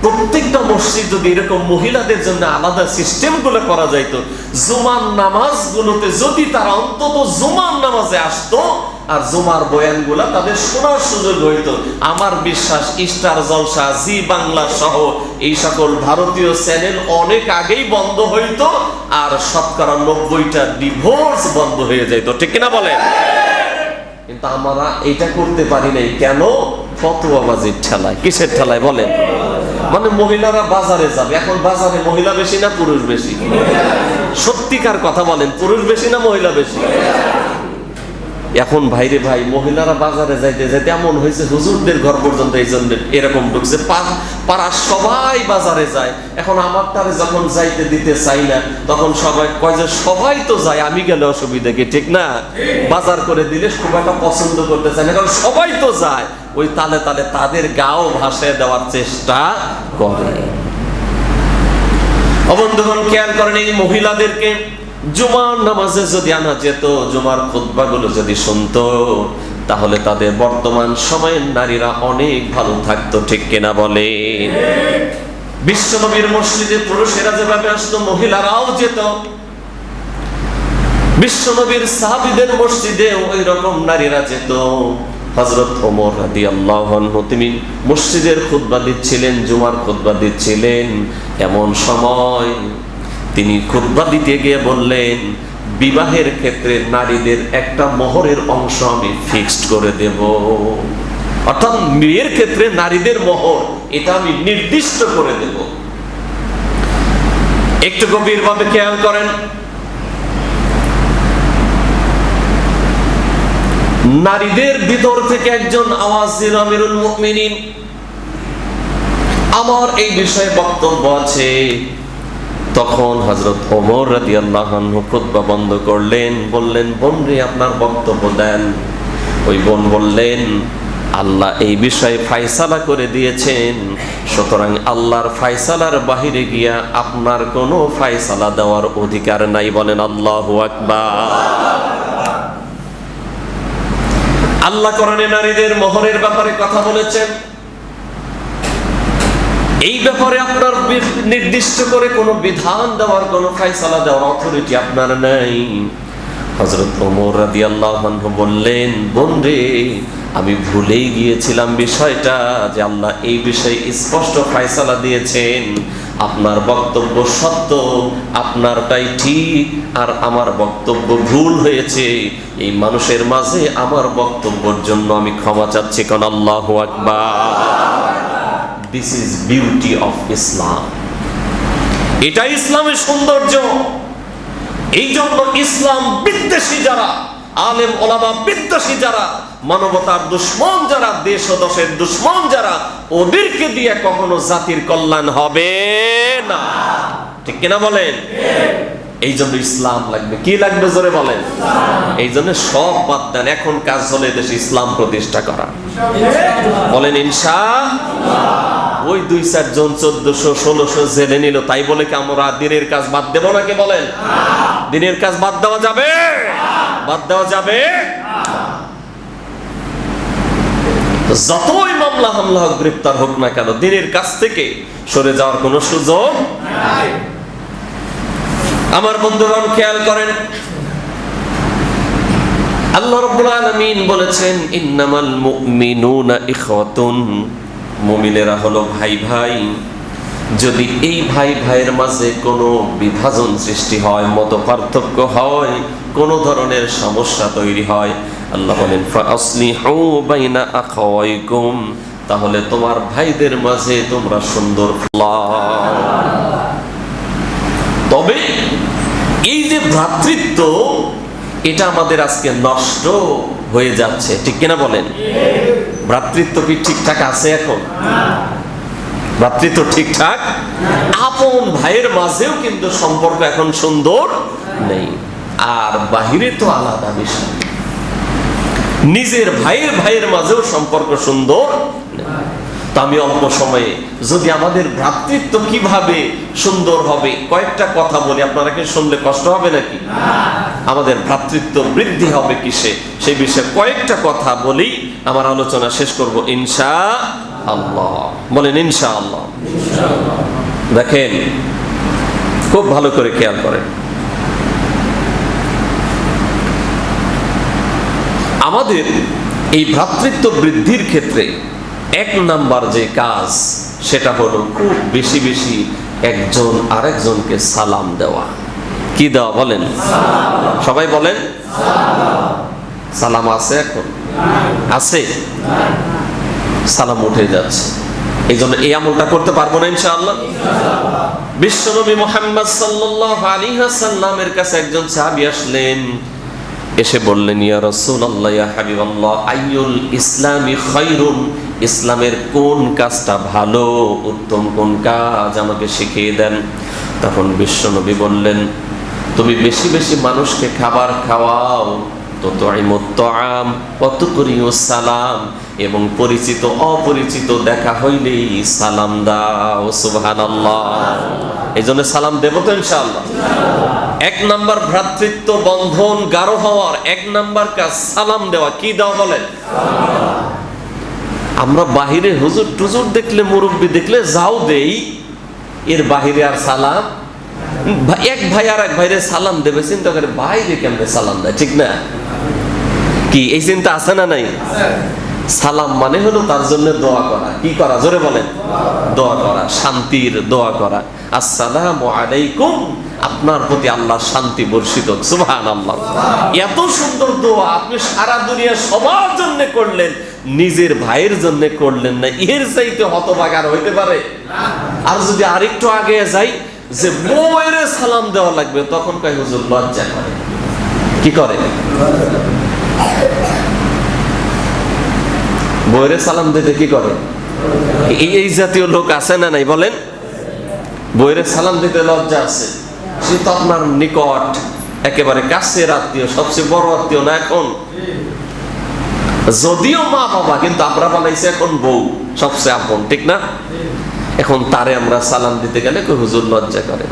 প্রত্যেকটা মসজিদ যদি এরকম মহিলাদের জন্য আলাদা সিস্টেম গুলো করা যাইতো, জুমার নামাজ গুলোতে যদি তারা অন্তত জুমার নামাজে আসতো আর জুমার বয়ান গুলা তাদের শোনার সুযোগ হইতো, আমার বিশ্বাস স্টার জলসা, জি বাংলা সহ এই সকল ভারতীয় চ্যানেল অনেক আগেই বন্ধ হইতো, আর শতকরা 90টা ডিভোর্স বন্ধ হয়ে যাইতো, ঠিক কিনা বলেন? কিন্তু আমরা এটা করতে পারি নাই কেন? ফতোয়াবাজির ঠেলায়। কিসের ঠেলায় বলেন? মানে মহিলারা বাজারে যাবে, এখন বাজারে মহিলা বেশি না পুরুষ বেশি? সত্যিকার কথা বলেন, পুরুষ বেশি না মহিলা বেশি? এখন ভাইরে ভাই, মহিলারা বাজারে যাইতে যাইতে এমন হয়েছে হুজুরদের ঘর পর্যন্ত এই জন্য এরকম ঢুকছে, পাড়ার সবাই বাজারে যায়। এখন আমার তারে যখন যাইতে দিতে চাই না, তখন সবাই কয় যে সবাই তো যায়, আমি গেলে অসুবিধা কি, ঠিক না? বাজার করে দিলে খুব একটা পছন্দ করতে চায় না, কারণ সবাই তো যায়। ওই তালে তালে তাদের গাও ভাসায় দেওয়ার চেষ্টা করে। বন্ধুগণ খেয়াল করেন, এই মহিলাদেরকে জুমার নামাজে যদি আনা যেত, জুমার খুতবাগুলো যদি শুনতো, তাহলে তাদের বর্তমান সময়ের নারীরা অনেক ভালো থাকতো, ঠিক কিনা বলে? বিশ্বনবীর মসজিদে পুরুষেরা যেভাবে আসতো, মহিলারাও যেত। বিশ্বনবীর সাহাবীদের মসজিদে ওই রকম নারীরা যেত। হযরত ওমর রাদিয়াল্লাহু আনহু তিনি মসজিদের খুতবা দিচ্ছিলেন, জুমার খুতবা দিচ্ছিলেন। এমন সময় তিনি খুতবা দিতে গিয়ে বললেন, বিবাহের ক্ষেত্রে নারীদের একটা মোহরের অংশ আমি ফিক্সড করে দেব। অর্থাৎ বিয়ের ক্ষেত্রে নারীদের মোহর, এটা আমি নির্দিষ্ট করে দেব। একটু গভীরভাবে খেয়াল করেন, নারীদের ভিতর থেকে একজন আওয়াজ দিল, আমিরুল মুমিনিন, আমার এই বিষয়ে বক্তব্য আছে। তখন হযরত ওমর রাদিয়াল্লাহু আনহু খুতবা বন্ধ করলেন, বললেন, বোন রে, আপনার বক্তব্য দেন। ওই বোন বললেন, আল্লাহ এই বিষয়ে ফায়সালা করে দিয়েছেন, সুতরাং আল্লাহর ফায়সালার বাহিরে গিয়া আপনার কোনো ফায়সালা দেওয়ার অধিকার নাই। বলেন আল্লাহু আকবার। আল্লাহ কোরআনে নারীদের মোহরের ব্যাপারে কথা বলেছেন, এই ব্যাপারে আপনার নির্দিষ্ট করে কোনো বিধান দেওয়ার, কোনো ফায়সালা দেওয়ার অথরিটি আপনার নাই। হযরত ওমর রাদিয়াল্লাহু আনহু বললেন, বোন রে, আমি ভুলেই গিয়েছিলাম বিষয়টা, যে আল্লাহ এই বিষয়ে স্পষ্ট ফায়সালা দিয়েছেন। আপনার বক্তব্য সত্য, আপনারটাই ঠিক, আর আমার বক্তব্য ভুল হয়েছে। এই মানুষের মাঝে আমার বক্তব্যের জন্য আমি ক্ষমা চাচ্ছি। কোন আল্লাহু আকবার। This is beauty of Islam. এটা ইসলামের সৌন্দর্য। এই জন্য ইসলাম বিদ্বেষী যারা, আলেম ওলামা বিদ্বেষী যারা, মানবতার দুশ্মন যারা, দেশ ও দশের দুশ্মন যারা, ওদেরকে দিয়ে কখনো জাতির কল্যাণ হবে না, ঠিক কিনা বলেন? এই জন্য ইসলাম লাগবে। কি লাগবে জোরে বলেন? এই জন্য সব বাদ দেন, এখন কাজ হলে দেশে ইসলাম প্রতিষ্ঠা করা। বলেন ইনশাআল্লাহ। ওই 2-4 জন 1400-1600 জেলে নিল, তাই বলে কি আমরা দিনের কাজ বাদ দেব নাকি? বলেন, দিনের কাজ বাদ দেওয়া যাবে? বাদ দেওয়া যাবে? যতই মামলা হামলা হোক, গ্রেফতার হোক না কেন, দিনের কাছ থেকে সরে যাওয়ার কোনো সুযোগ নাই। আমার বন্ধুগণ খেয়াল করেন, আল্লাহ রাব্বুল আলামিন বলেছেন, ইন্নামাল মুমিনুনা ইখওয়াতুন, মুমিনেরা হলো ভাই ভাই। যদি এই ভাই ভাইয়ের মাঝে কোনো বিভাজন সৃষ্টি হয়, মত পার্থক্য হয়, কোনো ধরনের সমস্যা তৈরি হয়, আল্লাহ বলেন ফাসলিহু বাইনা আখাওয়াইকুম, তাহলে তোমার ভাইদের মাঝে তোমরা সুন্দর। তবে এই যে ভ্রাতৃত্ব, এটা আমাদের আজকে নষ্ট হয়ে যাচ্ছে, ঠিক কিনা বলেন? ভ্রাতৃত্ব কি ঠিকঠাক আছে এখন? ভ্রাতৃত্ব ঠিকঠাক, আপন ভাইয়ের মাঝেও কিন্তু সম্পর্ক এখন সুন্দর নেই। আর বাহিরে তো আলাদা বিষয়, নিজের ভাইয়ের মাঝেও সম্পর্ক সুন্দর নেই। তো আমি অল্প সময়ে যদি আমাদের ভ্রাতৃত্ব কিভাবে সুন্দর হবে কয়েকটা কথা বলি, আপনারা কি শুনলে কষ্ট হবে নাকি? আমাদের ভ্রাতৃত্ব বৃদ্ধি হবে কিসে, সেই বিষয়ে কয়েকটা কথা বলি, আমার আলোচনা শেষ করব ইনশাআল্লাহ। বলেন ইনশাআল্লাহ। দেখেন, খুব ভালো করে খেয়াল করেন, আমাদের এই ভ্রাতৃত্ব বৃদ্ধির ক্ষেত্রে এক নাম্বার যে কাজ, সেটা হলো খুব বেশি বেশি একজন আরেকজনকে সালাম দেওয়া। কি দেওয়া বলেন? সবাই বলেন। সালাম আছে এখন? আছে? সালাম উঠে যাচ্ছে। এই জন্য এই আমলটা করতে পারবো না ইনশাআল্লাহ। বিশ্বনবী মুহাম্মদ সাল্লাল্লাহু আলাইহি ওয়াসাল্লামের কাছে একজন সাহাবী আসলেন, এসে বললেন, ইয়া রাসূলুল্লাহ, ইয়া হাবিবাল্লাহ, আইয়ুল ইসলামি খায়রুন, ইসলামের কোন কাজটা ভালো, উত্তম কোন কাজ, আমাকে শিখিয়ে দেন। তখন বিশ্বনবী বললেন, তুমি বেশি বেশি মানুষকে খাবার খাওয়াও, তুতঈমুত তাআম ওয়া তুকরিউস সালাম, এবং পরিচিত অপরিচিত দেখা হইলেই সালাম দাও। সুবহানাল্লাহ। এই জন্য সালাম দেব তো ইনশাআল্লাহ। এক নাম্বার ভ্রাতৃত্ব বন্ধন গাঢ় হওয়ার এক নাম্বার কাজ সালাম দেওয়া। কি দেওয়া বলেন? আমরা বাহিরে হুজুর টুজুর দেখলে, মুরব্বী দেখলে যাও দেই, এর বাহিরে আর সালাম, এক ভাই আর এক ভাইরে সালাম দেবে চিন্তা করে, বাইরে কেমনে সালাম দেয়, ঠিক না? কি এই চিন্তা আছে না নাই? সালাম মানে হলো তার জন্য দোয়া করা। কি করা? জোরে বলেন। দোয়া করা, শান্তির দোয়া করা। আসসালামু আলাইকুম, আপনার প্রতি আল্লাহর শান্তি বর্ষিত। সুবহানাল্লাহ। এত সুন্দর দোয়া আপনি সারা দুনিয়া সবার জন্য করলেন, নিজের ভাইয়ের জন্য করলেন না, এর চাইতে হতভাগা আর হইতে পারে? আর যদি আরেকটু আগে যাই, যে বউয়ের সালাম দেওয়া লাগবে, তখন কয় হুজুর লজ্জা করে। কি করে? বউয়ের সালাম দিতে কি করে? এই জাতীয় লোক আছে না নাই বলেন? বউয়ের সালাম দিতে লজ্জা আছে। সে তো আপনার নিকট, একেবারে কাছের আত্মীয়, সবচেয়ে বড় আত্মীয় না এখন? যদিও মা বাবা, কিন্তু আমরা বানাইছি এখন বউ সবচেয়ে আপন, ঠিক না? এখন তারে আমরা সালাম দিতে গেলে হুজুর লজ্জা করে।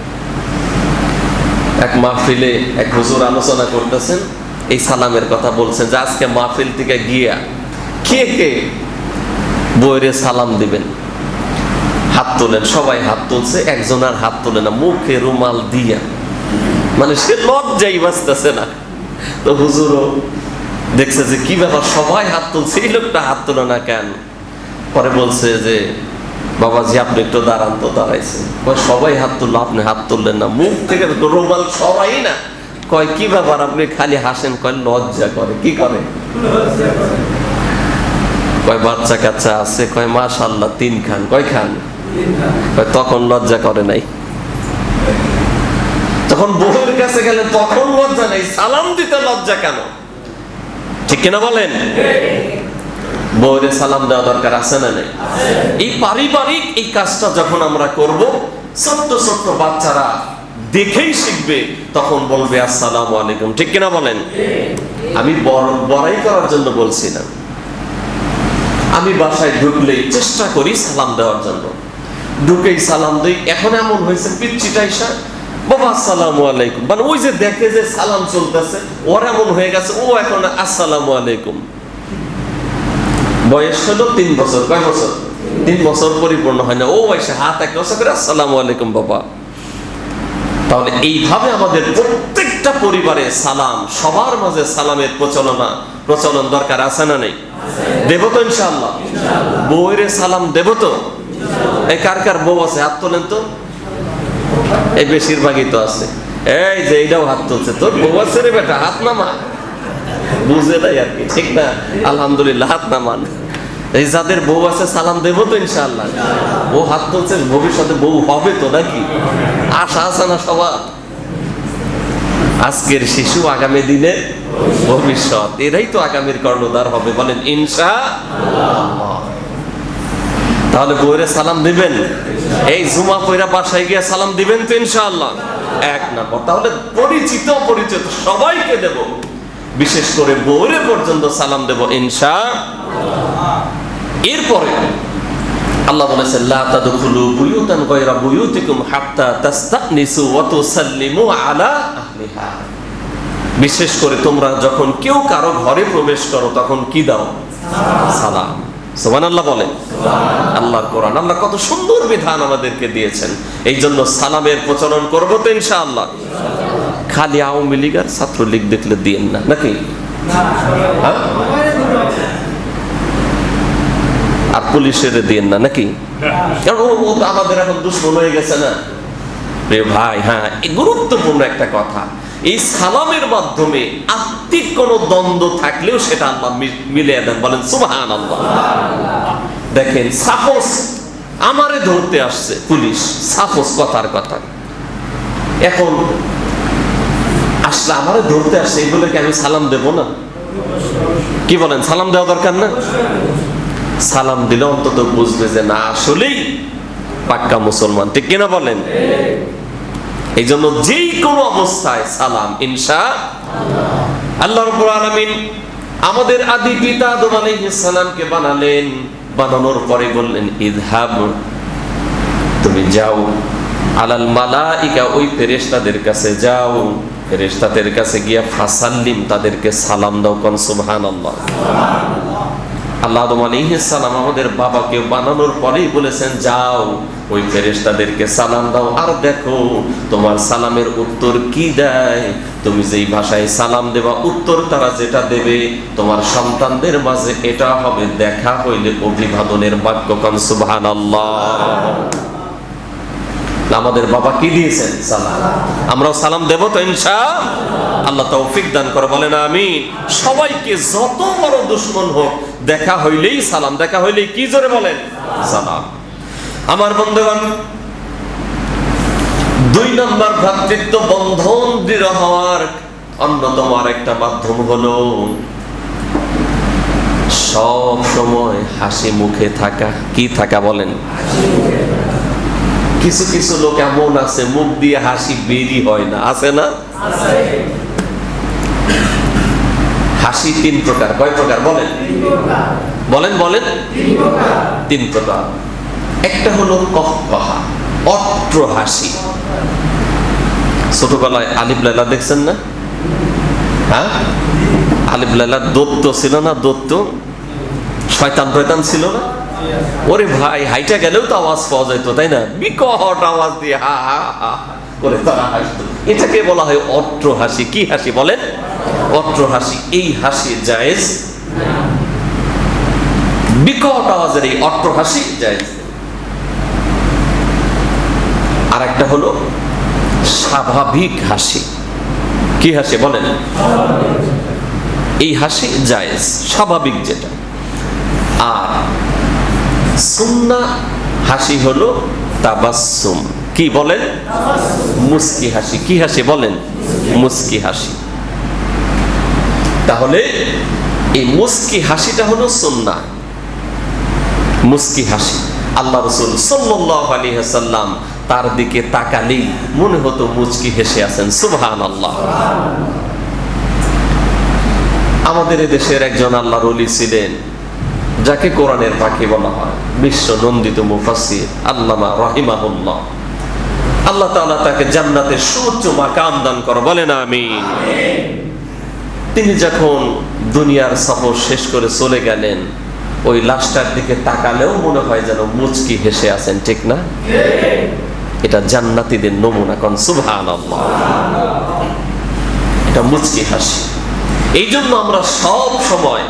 এক মাহফিলে এক হুজুর আলোচনা করতেছেন, এই সালামের কথা বলছেন যে আজকে মাহফিল থেকে গিয়া কে কে বউয়ের সালাম দিবেন, হাত তোলেন। সবাই হাত তুলছে, একজন আর হাত তোলে না, মুখে রুমাল দিয়া, মানে সে লজ্জাই বাঁচতেছে না। তো হুজুরও দেখছে যে কি ব্যাপার, সবাই হাত তুলছে, এই লোকটা হাত তোলে না কেন? পরে বলছে যে বাবাজি আপনি একটু দাঁড়ান। তো দাঁড়াইছে, সবাই হাত তুললো, আপনি হাত তুললেন না, মুখ থেকে রুমাল সবাই না। কয় কি ব্যাপার, আপনি খালি হাসেন? কয় লজ্জা করে। কি করে? কয় বাচ্চা কাচ্চা আছে? কয় মাশাআল্লাহ 3 খান। কয় খান? কয় তখন লজ্জা করে নাই। তখন বউয়ের কাছে গেলেন, তখন লজ্জা নেই, সালাম দিতে লজ্জা কেন? ঠিক কিনা বলেন? বউয়ের সালাম দেওয়া দরকার আছে না নাই? এই পারিবারিক এই কাজটা যখন আমরা করব, ছোট্ট ছোট্ট বাচ্চারা দেখেই শিখবে, তখন বলবে আসসালামু আলাইকুম। ঠিক কিনা বলেন? আমি বড়াই করার জন্য বলছি না, আমি বাসায় ঢুকলেই চেষ্টা করি সালাম দেওয়ার জন্য। ঢুকেই সালাম দিই। এখন এমন হয়েছে পিচ্চিটা এসে বাবা আসসালামু আলাইকুম, মানে ওই যে দেখে যে সালাম চলতেছে, ওর এমন হয়ে গেছে, ও এখন আসসালামু আলাইকুম। বয়স হলো 3 বছর। কয় বছর? 3 বছর পরিপূর্ণ হয় না, ও এসে হাত এক বছর করে আসসালামু আলাইকুম বাবা। তাহলে এইভাবে আমাদের প্রত্যেকটা পরিবারে সালাম, সবার মাঝে সালামের প্রচলন দরকার আছে না নেই? দেব তো ইনশাআল্লাহ। বউয়ের সালাম দেব তো? এই কার কার বউ আছে হাত তোলেন তো। এই বেশিরভাগই তো আছে। এই যে এইটাও হাত তুলছে, তোর বউ আছে রে বেটা, হাত নামা। বুঝে নাই আর কি, ঠিক না? আলহামদুলিল্লাহ, হাত নামান। এই যাদের বউ আছে সালাম দেবো তো ইনশাআল্লাহ। ও হাত তুলছে, ভবিষ্যতে বউ হবে তো নাকি? আশা আছে না সবার? আজকের শিশু আগামী দিনের ভবিষ্যৎ, এরাই তো আগামীর কর্ণধার হবে, বলেন ইনশাআল্লাহ। তাহলে বউরে সালাম দিবেন, এই জুমা পয়রা বাসায় গিয়ে সালাম দিবেন তো ইনশাআল্লাহ। এক নাম্বার। তাহলে পরিচিত অপরিচিত সবাইকে দেব, বিশেষ করে বউরে পর্যন্ত সালাম দেব ইনশাআল্লাহ। এরপরে আল্লাহ বলেছেন লা তাদখুলু বুয়ুতান গায়রা বুয়ুতিকুম হাত্তা তাস্তানিসু ওয়া তুসাল্লিমু আলা আহলিহা। বিশেষ করে তোমরা যখন কেউ কারো ঘরে প্রবেশ করো তখন কি দাও? সালাম। সুবহানাল্লাহ বলেন। আল্লাহর কোরআন, আল্লাহ কত সুন্দর বিধান আমাদেরকে দিয়েছেন। এই জন্য সালামের প্রচলন করবো তো ইনশাআল্লাহ। খালি আওয়ামী লীগ আর ছাত্রলীগ দেখলে দিয়েন না নাকি? আর পুলিশের দিয়েন না নাকি? কারণ ও তো আমাদের এখন দুশমন হয়ে গেছে না ভাই। হ্যাঁ, গুরুত্বপূর্ণ একটা কথা, এই সালামের মাধ্যমে আত্মিক কোন দ্বন্দ্ব থাকলেও সেটা আল্লাহ মিলিয়ে দেন, বলেন সুবহানাল্লাহ। দেখেন, সাপোজ আমারে ধরতে আসছে পুলিশ, সাপোজ কথার কথা, এখন আসলে আমারে ধরতে আসছে, এগুলো কি আমি সালাম দেব না? কি বলেন, সালাম দেওয়া দরকার না? সালাম দিলে অন্তত বুঝবে যে না আসলেই পাক্কা মুসলমান, ঠিক কিনা বলেন? এই জন্য যেই কোনো অবস্থায় সালাম ইনশাআল্লাহ। আল্লাহ রাব্বুল আলামিন আমাদের আদি পিতা আদম আলাইহিস সালামকে বানালেন, বানানোর পরে বললেন ইযহাব, তুমি যাও, আলাল মালাইকা, ওই ফেরেশতাদের কাছে যাও, ফেরেশতাদের কাছে গিয়া ফাসাল্লিম, তাদেরকে সালাম দাও, কোন সুবহানাল্লাহ। আল্লাহ আদম আলাইহিস সালাম আমাদের বাবাকে বানানোর পরেই বলেছেন যাও ওই ফেরেশতাদেরকে সালাম দাও, আর দেখো তোমার সালামের উত্তর কি দেয়। তুমি যেই ভাষায় সালাম দেবা, উত্তর তারা যেটা দেবে, তোমার সন্তানদের মাঝে এটা হবে দেখা হইলে অভিবাদনের বাক্য, কোন সুবহানাল্লাহ। আমাদের বাবা কি দিয়েছেন? সালাম। আমরাও সালাম দেব তো ইনশাআল্লাহ। আল্লাহ তৌফিক দান করে, বলেন আমিন। সবাইকে যত বড় দুশমন হোক, দেখা হইলেই সালাম, দেখা হইলেই কি জোরে বলেন সালাম। আমার বন্ধুগণ, 2 নম্বর ভ্রাতৃত্ব বন্ধন দৃঢ় হওয়ার অন্যতম আরেকটা মাধ্যম হলো সব সময় হাসি মুখে থাকা। কি থাকা বলেন? কিছু কিছু লোক এমন আছে মুখ দিয়ে হাসি বেরি হয় না, আছে না? হাসি 3 প্রকার। কয় প্রকার বলেন? বলেন বলেন। 3 প্রকার। একটা হলো কহকহা, অট্র হাসি। ছোটবেলায় আলিফ লায়লা দেখছেন না? হ্যাঁ, আলিফ লায়লার দত্ত ছিল না? দত্ত শয়তান টয়তান ছিল না? ওরে ভাই, হাইটা গেলেও তো আওয়াজ পাওয়া যেত, তাই না? বিকট আওয়াজ দিয়ে হা হা হা করে তারা হাসতো। এটাকে বলা হয় অট্র হাসি। কি হাসি বলেন? অট্র হাসি। এই হাসি জায়েজ, বিকট আওয়াজের এই অট্র হাসি জায়েজ। আর একটা হলো স্বাভাবিক হাসি। কি হাসি বলেন? এই হাসি জায়েজ, স্বাভাবিক যেটা। আর সুন্নাহ হাসি হলো তাবাসসুম। কি বলেন? মুস্কি হাসি। কি হাসি বলেন? মুস্কি হাসি। তাহলে এই মুস্কি হাসিটা হলো সুন্নাহ, মুস্কি হাসি। আল্লাহ রাসূল সাল্লাল্লাহু আলাইহি ওয়াসাল্লাম তার দিকে তাকালেই মনে হতো মুচকি হেসে আছেন, সুবহানাল্লাহ। আমাদের দেশের একজন আল্লাহর ওলি ছিলেন, যাকে কোরআনের পাখি বলা হয়, বিশ্ব নন্দিত মুফাসসির আল্লামা রাহিমাহুল্লাহ। আল্লাহ তাআলা তাকে জান্নাতের সুউচ্চ মাকাম দান করে, বলেন আমিন। তিনি যখন দুনিয়ার সফর শেষ করে চলে গেলেন, ওই লাশটার দিকে তাকালেও মনে হয় যেন মুচকি হেসে আছেন, ঠিক না? এটা জান্নাতীদের নমুনা, কোন সুবহানাল্লাহ। এটা মুচকি হাসি। এই জন্য আমরা সব সময়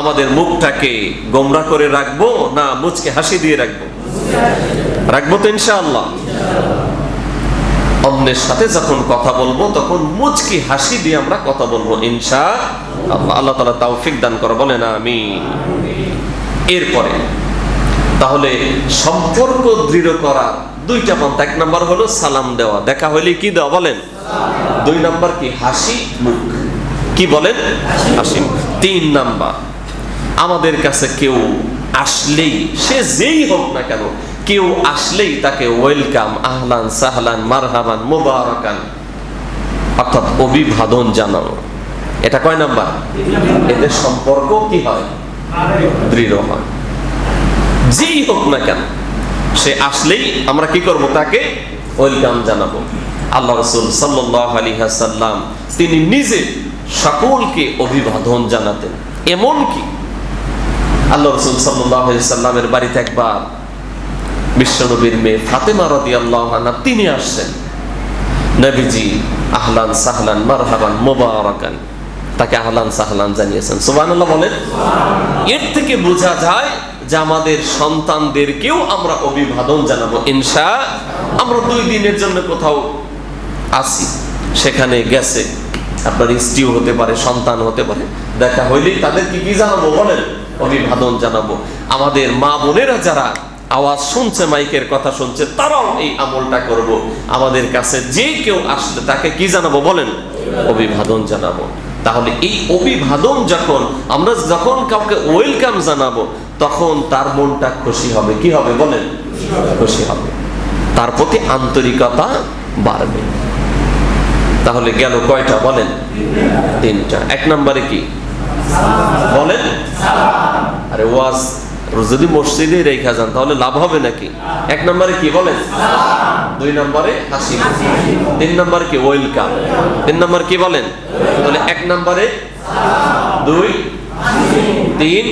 আমাদের মুখটাকে গোমরা করে রাখবো না মুচকি হাসি দিয়ে রাখবো? রাখবো তো ইনশাআল্লাহ। অন্যের সাথে যখন কথা বলবো তখন মুচকি হাসি দিয়ে আমরা কথা বলবো ইনশাআল্লাহ। আল্লাহ তাআলা তৌফিক দান করে, বলেন আমিন। এরপরে তাহলে সম্পর্ক দৃঢ় করা দুইটা পন্থা। এক নাম্বার হলো সালাম দেওয়া, দেখা হইলে কি দেওয়া বলেন। দুই নাম্বার কি হাসি মুখ, কি বলেন হাসি মুখ। তিন নাম্বার আমাদের কাছে কেউ আসলেই, সে যেই হোক না কেন, কেউ আসলেই তাকে ওয়েলকাম, আহলান সাহলান মারহাবান মুবারাকান, অর্থাৎ অভিবাদন জানানো। এটা কয় নাম্বার? এদের সম্পর্ক কি হয়? দৃঢ় হয়। যেই হোক না কেন সে আসলেই আমরা কি করব? তাকে ওয়েলকাম জানাবো। আল্লাহ রাসূল সাল্লাল্লাহু আলাইহি ওয়াসাল্লাম তিনি নিজে সকলকে অভিবাদন জানাতেন। এমনকি আল্লাহ রাসূল সাল্লাল্লাহু আলাইহি ওয়াসাল্লামের বাড়িতে একবার বিশ্বনবীর মেয়ে ফাতেমা রাদিয়াল্লাহু আনহা তিনি আসছেন। নবীজি আহলান সাহলান মারহাবান মুবারাকান, তাকে আহলান সাহলান জানিয়েছেন। সুবহানাল্লাহ বলেন। এর থেকে বোঝা যায় যে আমাদের সন্তানদেরকেও আমরা অভিবাদন জানাবো ইনশাআল্লাহ। আমরা 2 দিনের জন্য কোথাও আসি, সেখানে গেছে আপনার স্ত্রীও হতে পারে, সন্তান হতে পারে, দেখা হইলেই তাদেরকে কি জানাবো বলেন? অভিবাদন জানাবো। আমাদের মা বোনেরা যারা আওয়াজ শুনছে, মাইকের কথা শুনছে, তারাও এই আমলটা করব। আমাদের কাছে যে কেউ আসলে তাকে কি জানাবো বলেন? অভিবাদন জানাবো। তাহলে এই অভিবাদন আমরা যখন কাউকে ওয়েলকাম জানাবো তখন তার মনটা খুশি হবে। কি হবে বলেন? খুশি হবে, তার প্রতি আন্তরিকতা বাড়বে। তাহলে গেল কয়টা বলেন? 3টা। এক নম্বরে কি বলেন? আরে ওয়াজ যদি মসজিদে রেখা যান তাহলে লাভ হবে নাকি? 1 নম্বরে কি বলেন? 2 নম্বরে হাসি, 3 নম্বরে কি ওয়েলকাম, 3 নম্বর কি বলেন? তাহলে 1 নম্বরে 2 3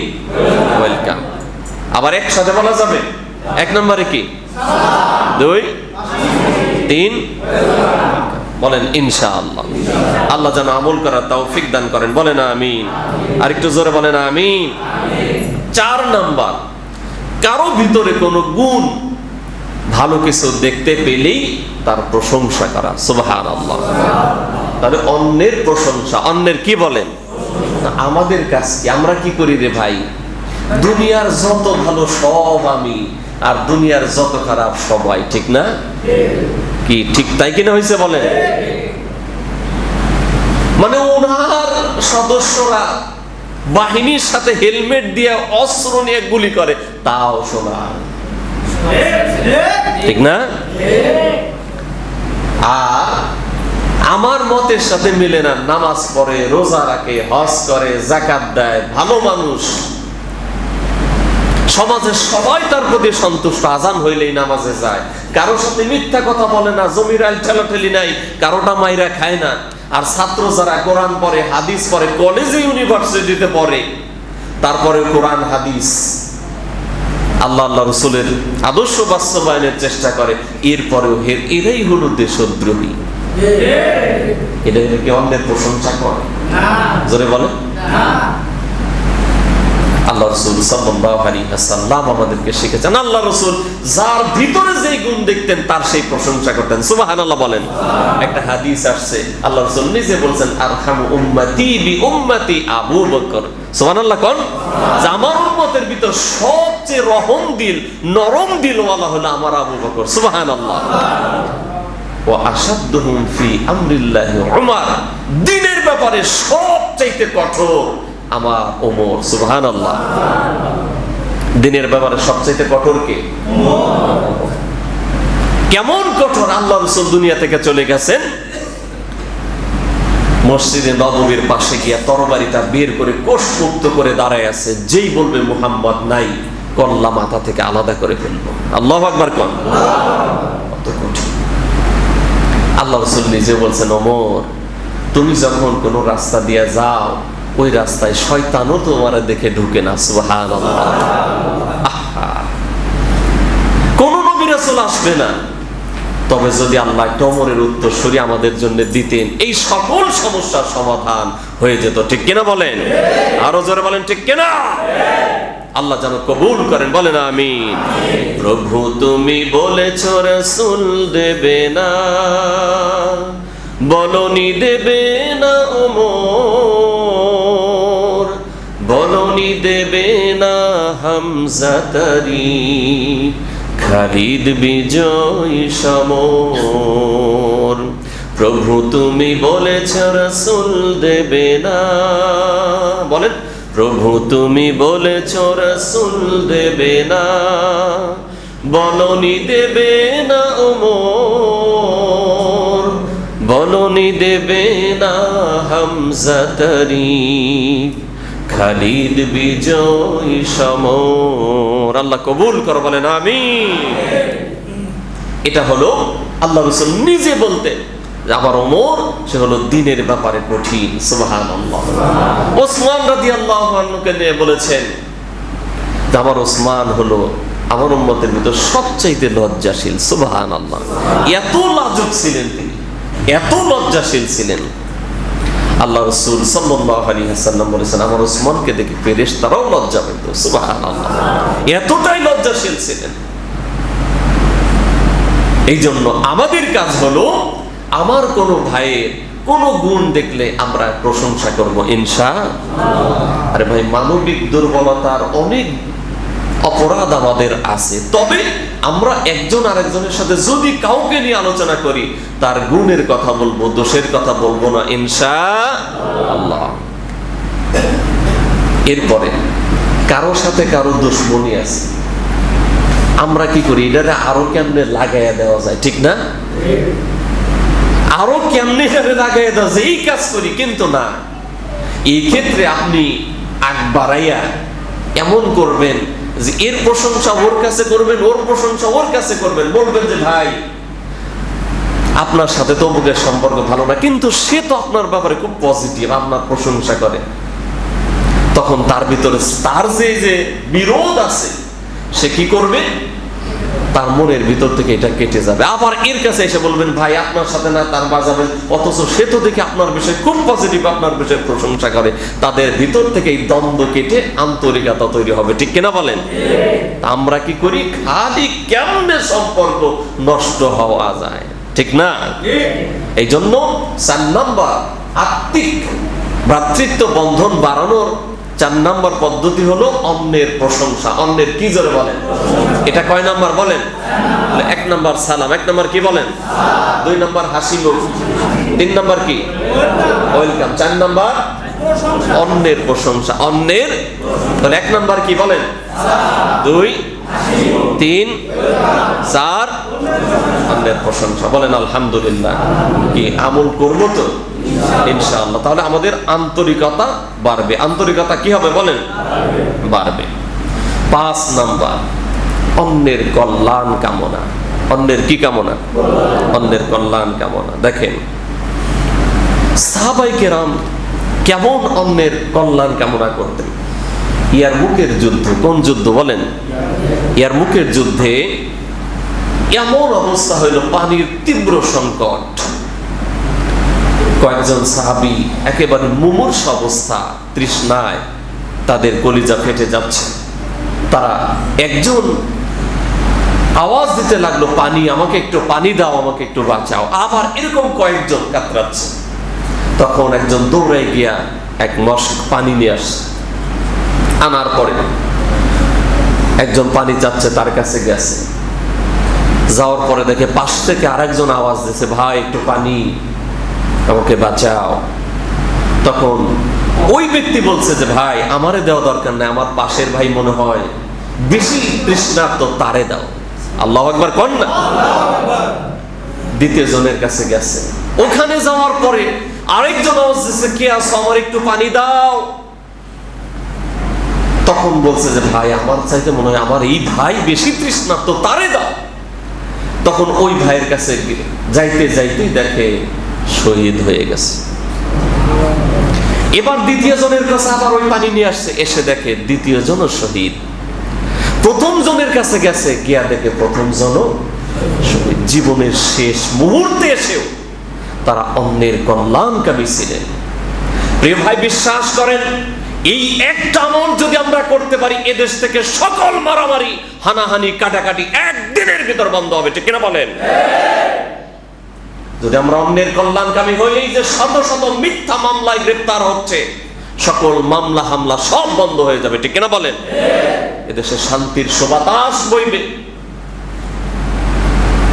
ওয়েলকাম। আবার একসাথে বলা যাবে। 1 নম্বরে কি 2 3 বলেন ইনশাআল্লাহ। আল্লাহ যেন আমল করার তৌফিক দান করেন, বলেন আমিন। আর একটু জোরে বলেন আমিন। 4 নাম্বার, কারো ভিতরে কোনো গুণ ভালো কিছু দেখতে পেলেই তার প্রশংসা করা। সুবহানাল্লাহ। তাহলে অন্যের প্রশংসা, অন্যের কি বলেন? আমাদের কাছে আমরা কি করি রে ভাই? দুনিয়ার যত ভালো সব আমি, আর দুনিয়ার যত খারাপ সবাই, ঠিক না? কি ঠিক তাই কিনা হয়েছে বলেন? মানে ওনার সদস্যরা বাহিনীর সাথে হেলমেট দিয়ে অস্ত্র নিয়ে গুলি করে, তাও শোনা, ঠিক না? আর আমার মতের সাথে মিলে না, নামাজ পড়ে, রোজা রাখে, হজ করে, যাকাত দেয়, ভালো মানুষ, সমাজের সবাই তার প্রতি সন্তুষ্ট, আজান হইলেই নামাজে যায়, কারোর সাথে মিথ্যা কথা বলে না, জমির আইল ঠেলাঠেলি নাই, কারোটা মাইরা খায় না। আর ছাত্র যারা কোরআন পড়ে, হাদিস পড়ে, কলেজে ইউনিভার্সিটিতে পড়ে, তারপরে কোরআন হাদিস আল্লাহ আল্লাহ রসুলের আদর্শ বাস্তবায়নের চেষ্টা করে, এরপরেও এরাই হলো দেশদ্রোহী। এটা কি অন্যের প্রশংসা করে? জোরে বলে। আল্লাহ রাসূল সাল্লাল্লাহু আলাইহি ওয়াসাল্লাম আমাদেরকে শিখেছেন, আল্লাহ রাসূল যার ভিতরে যেই গুণ দেখতেন তার সেই প্রশংসা করতেন। সুবহানাল্লাহ বলেন। একটা হাদিস আসছে, আল্লাহ রাসূল নিজে বলেন, আরহামু উম্মতি বি উম্মতি আবু বকর। সুবহানাল্লাহ কোন? যে আমার উম্মতের ভিতর সবচেয়ে রহম দিল, নরম দিল ওয়ালা হলো আমার আবু বকর। সুবহানাল্লাহ। ওয়া আশাদ্দুহুম ফি আমরিল্লাহি উমর, দ্বীনের ব্যাপারে সবচেয়ে কঠোর আমার ওমর। সুবহানাল্লাহ। দ্বীনের ব্যাপারে সবচেয়ে কঠোর কে? কেমন কঠোর? আল্লাহ রাসূল দুনিয়া থেকে চলে গেছেন, মসজিদে নববীর পাশে গিয়া তরবারিটা বের করে কোষমুক্ত করে দাঁড়ায় আছে, যেই বলবে মুহাম্মদ নাই, কল্লা মাথা থেকে আলাদা করে ফেলবো। আল্লাহু আকবার কোন? কত কঠিন। আল্লাহ রাসূল নিজে বলছেন, ওমর তুমি যখন কোন রাস্তা দিয়ে যাও, ওই রাস্তায় শয়তানও তোমার দেখে ঢুকে না। সুবহানাল্লাহ। কোন নবী রাসূল আসবে না, তবে যদি আল্লাহ ওমরের উত্তরসূরি আমাদের জন্য দিতেন, এই সকল সমস্যার সমাধান হয়ে যেত। ঠিক কিনা বলেন? আরো জোরে বলেন ঠিক কিনা? আল্লাহ যেন কবুল করেন, বলেন আমিন। প্রভু তুমি বলেছ রাসূল দেবে না, বলনি দেবে না ওমর, বলনি দেবে না হামজা তারি, খালিদ বিজয় সমর। প্রভু তুমি বলেছ রাসূল দেবে না, বলেন প্রভু তুমি বলেছ রাসূল দেবে না, বলনি দেবে না ওমর, বলনি দেবে না হামজা তারি, খালিদ বিজয় সমর। আল্লাহ কবুল কর, বলেন আমিন। এটা হলো আল্লাহ রাসূল নিজে বলতেন। আবার ওমর, সে হলো দ্বীনের ব্যাপারে কঠিন। সুবহানাল্লাহ। ওসমান রাদিয়াল্লাহু আনহুকে নিয়ে বলেছেন, আমার ওসমান হলো আমার উম্মতের ভিতর সবচাইতে লজ্জাশীল। সুবহানাল্লাহ। এত লাজুক ছিলেন তিনি, এত লজ্জাশীল ছিলেন। আল্লাহ রাসূল সাল্লাল্লাহু আলাইহি ওয়াসাল্লাম বলেছেন, আমার ওসমানকে দেখে ফেরেশতারাও লজ্জা পেত। সুবহানাল্লাহ। এতটাই লজ্জাশীল ছিলেন। এই জন্য আমাদের কাজ হলো, আমার কোন ভাইয়ের কোন গুণ দেখলে আমরা প্রশংসা করব ইনশাআল্লাহ। আরে ভাই, মানবিক দুর্বলতার অনেক অপরাধ আমাদের আছে, তবে আমরা একজন আরেকজনের সাথে যদি কাউকে নিয়ে আলোচনা করি, তার গুণের কথা বলবো, দোষের কথা বলবো না ইনশাআল্লাহ। এরপরে কারো সাথে কারো দুশমনি আছে, আমরা কি করি, এটা আরো কেমনে লাগাইয়া দেওয়া যায়, ঠিক না? আরো কেমনে লাগাইয়া দেওয়া যায় এই কাজ করি, কিন্তু না। এই ক্ষেত্রে আপনি আগ বাড়াইয়া এমন করবেন যে এর প্রশংসা ওর কাছে করবেন, ওর প্রশংসা ওর কাছে করবেন, বলবেন যে ভাই আপনার সাথে তো অমুকের সম্পর্ক ভালো না, কিন্তু সে তো আপনার ব্যাপারে খুব পজিটিভ, আপনার প্রশংসা করে। তখন তার ভিতরে তার যে বিরোধ আছে, সে কি করবে, তার মনের ভিতর থেকে এটা কেটে যাবে। আবার এর কাছে এসে বলবেন ভাই আপনার সাথে না তার বাজাবেন, অথচ সে তো দেখে আপনার বিষয়ে খুব পজিটিভ, আপনার বিষয়ে প্রশংসা করে। তাদের ভিতর থেকে এই দ্বন্দ্ব কেটে আন্তরিকতা তৈরি হবে, ঠিক কিনা বলেন? আমরা কি করি, খালি কেমনে সম্পর্ক নষ্ট হওয়া যায়, ঠিক না? এই জন্য 4 নাম্বার আত্মিক ভ্রাতৃত্ব বন্ধন বাড়ানোর 4 নাম্বার পদ্ধতি হলো অন্যের প্রশংসা। অন্যের কি জোরে বলেন? এটা কয় নাম্বার বলেন? 1 নাম্বার সালাম, 1 নাম্বার কি বলেন? 2 নাম্বার হাসি মুখ, 3 নাম্বার কি ওয়েলকাম, 4 নাম্বার অন্যের প্রশংসা। অন্যের 1 নাম্বার কি বলেন? 2, 3, 4 অন্যের প্রশংসা। বলেন আলহামদুলিল্লাহ। কি আমল করবো তো ইনশাআল্লাহ, তাহলে আমাদের আন্তরিকতা বাড়বে। আন্তরিকতা কি হবে বলেন? বাড়বে। 5 নাম্বার অন্যের কল্যাণ কামনা। অন্যের কি কামনা? অন্যের কল্যাণ কামনা। দেখেন সাহাবায়ে কেরাম কেমন অন্যের কল্যাণ কামনা করতেন। ইয়ারমুকের যুদ্ধ, কোন যুদ্ধ বলেন? ইয়ারমুকের যুদ্ধে এমন অবস্থা হইল, পানির তীব্র সংকট। কয়েকজন সাহাবী একেবারে মুমূর্ষ অবস্থা, তৃষ্ণায় তাদের কলিজা ফেটে যাচ্ছে। তারা একজন আওয়াজ দিতে লাগলো, পানি, আমাকে একটু পানি দাও, আমাকে একটু বাঁচাও। আবার এরকম কয়েকজন কাতরাচ্ছে। তখন একজন দৌড়াই গিয়া এক মশক পানি নিয়ে আসছে। আনার পরে একজন পানি চাচ্ছে, তার কাছে গেছে। যাওয়ার পরে দেখে পাশ থেকে আরেকজন আওয়াজ দিচ্ছে, ভাই একটু পানি, আমাকে বাঁচাও। তখন ওই ব্যক্তি বলছে যে ভাই আমারে দেওয়া দরকার নাই, আমার পাশের ভাই মনে হয় বেশি তৃষ্ণার্ত, তারে দাও। আল্লাহু আকবার কোন না? দ্বিতীয় জনের কাছে গেছে। ওখানে যাওয়ার পরে আরেকজন আওয়াজ দিচ্ছে, কে আছো, আমার একটু পানি দাও। তখন বলছে যে ভাই আমার চাইতে মনে হয় আমার এই ভাই বেশি তৃষ্ণার্ত, তারে দাও। তখন ওই ভাইয়ের কাছে যাইতে যাইতেই দেখে শহীদ হয়ে গেছে। এবার দ্বিতীয় জনের কাছে আবার ওই পানি নিয়ে আসছে, এসে দেখে দ্বিতীয় জনও শহীদ। প্রথম জনের কাছে গেছে, গিয়া দেখে প্রথম জনও শহীদ। জীবনের শেষ মুহূর্তে এসেও তারা অন্যের কল্যাণকামী ছিলেন। প্রিয় ভাই, বিশ্বাস করেন এই একটা আমল যদি আমরা করতে পারি, এদেশ থেকে সকল মারামারি, হানাহানি, কাটাকাটি একদিনের ভিতর বন্ধ হবে। ঠিক কিনা বলেন? যদি আমরা অন্যের কল্যাণকামী হই, এই যে শত শত মিথ্যা মামলায় গ্রেপ্তার হচ্ছে, সকল মামলা হামলা সব বন্ধ হয়ে যাবে। ঠিক কিনা বলেন? এদেশে শান্তির সুবাতাস বইবে।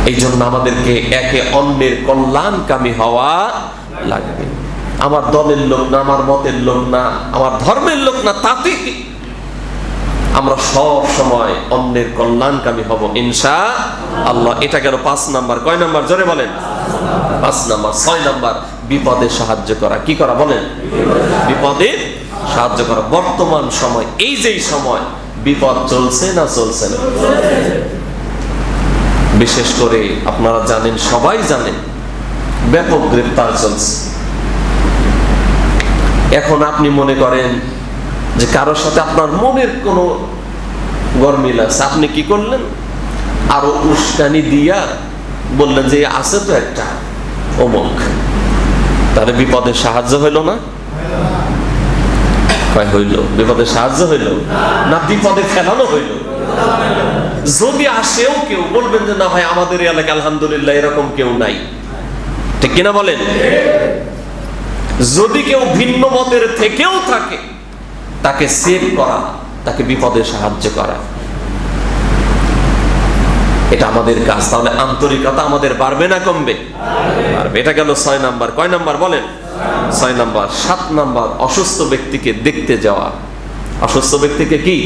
এই জন্য আমাদেরকে একে অন্যের কল্যাণকামী হওয়া লাগবে। আমার দলের লোক না, আমার মতের লোক না, আমার ধর্মের লোক না, তাতে কি, আমরা সব সময় অন্যের কল্যাণকামী হব ইনশাআল্লাহ। এটা গেল 5 নাম্বার। কয় নাম্বার? জোরে বলেন। 5 নাম্বার। 6 নাম্বার, বিপদে সাহায্য করা। কি করা বলেন? বিপদে সাহায্য করা। বর্তমান সময়, এই যেই সময়, বিপদ চলছে না চলছে না? বিশেষ করে আপনারা জানেন, সবাই জানেন, ব্যাপক গ্রেফতার চলছে। এখন আপনি মনে করেন যে কারোর সাথে আপনার মনের কোনো গরমিল আছে, আপনি কি করলেন? আরো উস্কানি দিয়া বললেন যে আছে তো একটা অমুক, তাহলে বিপদের সাহায্য হইল না? হইল? বিপদে সাহায্য হইল না বিপদে ফেলানো হইল? যদি আসেও কেউ, বলবেন যে না ভাই আমাদের এলাকায় আলহামদুলিল্লাহ এরকম কেউ নাই। ঠিক কিনা বলেন? যদি কেউ ভিন্ন মতের থেকেও থাকে, তাকে সেভ করা, তাকে বিপদে সাহায্য করা, এটা আমাদের কাজ। তাহলে আন্তরিকতা আমাদের বাড়বে না কমবে? বাড়বে। এটা গেল 6 নাম্বার। কয় নাম্বার বলেন? 6 নাম্বার। 7 নাম্বার, অসুস্থ ব্যক্তিকে দেখতে যাওয়া। অসুস্থ ব্যক্তিকে কি?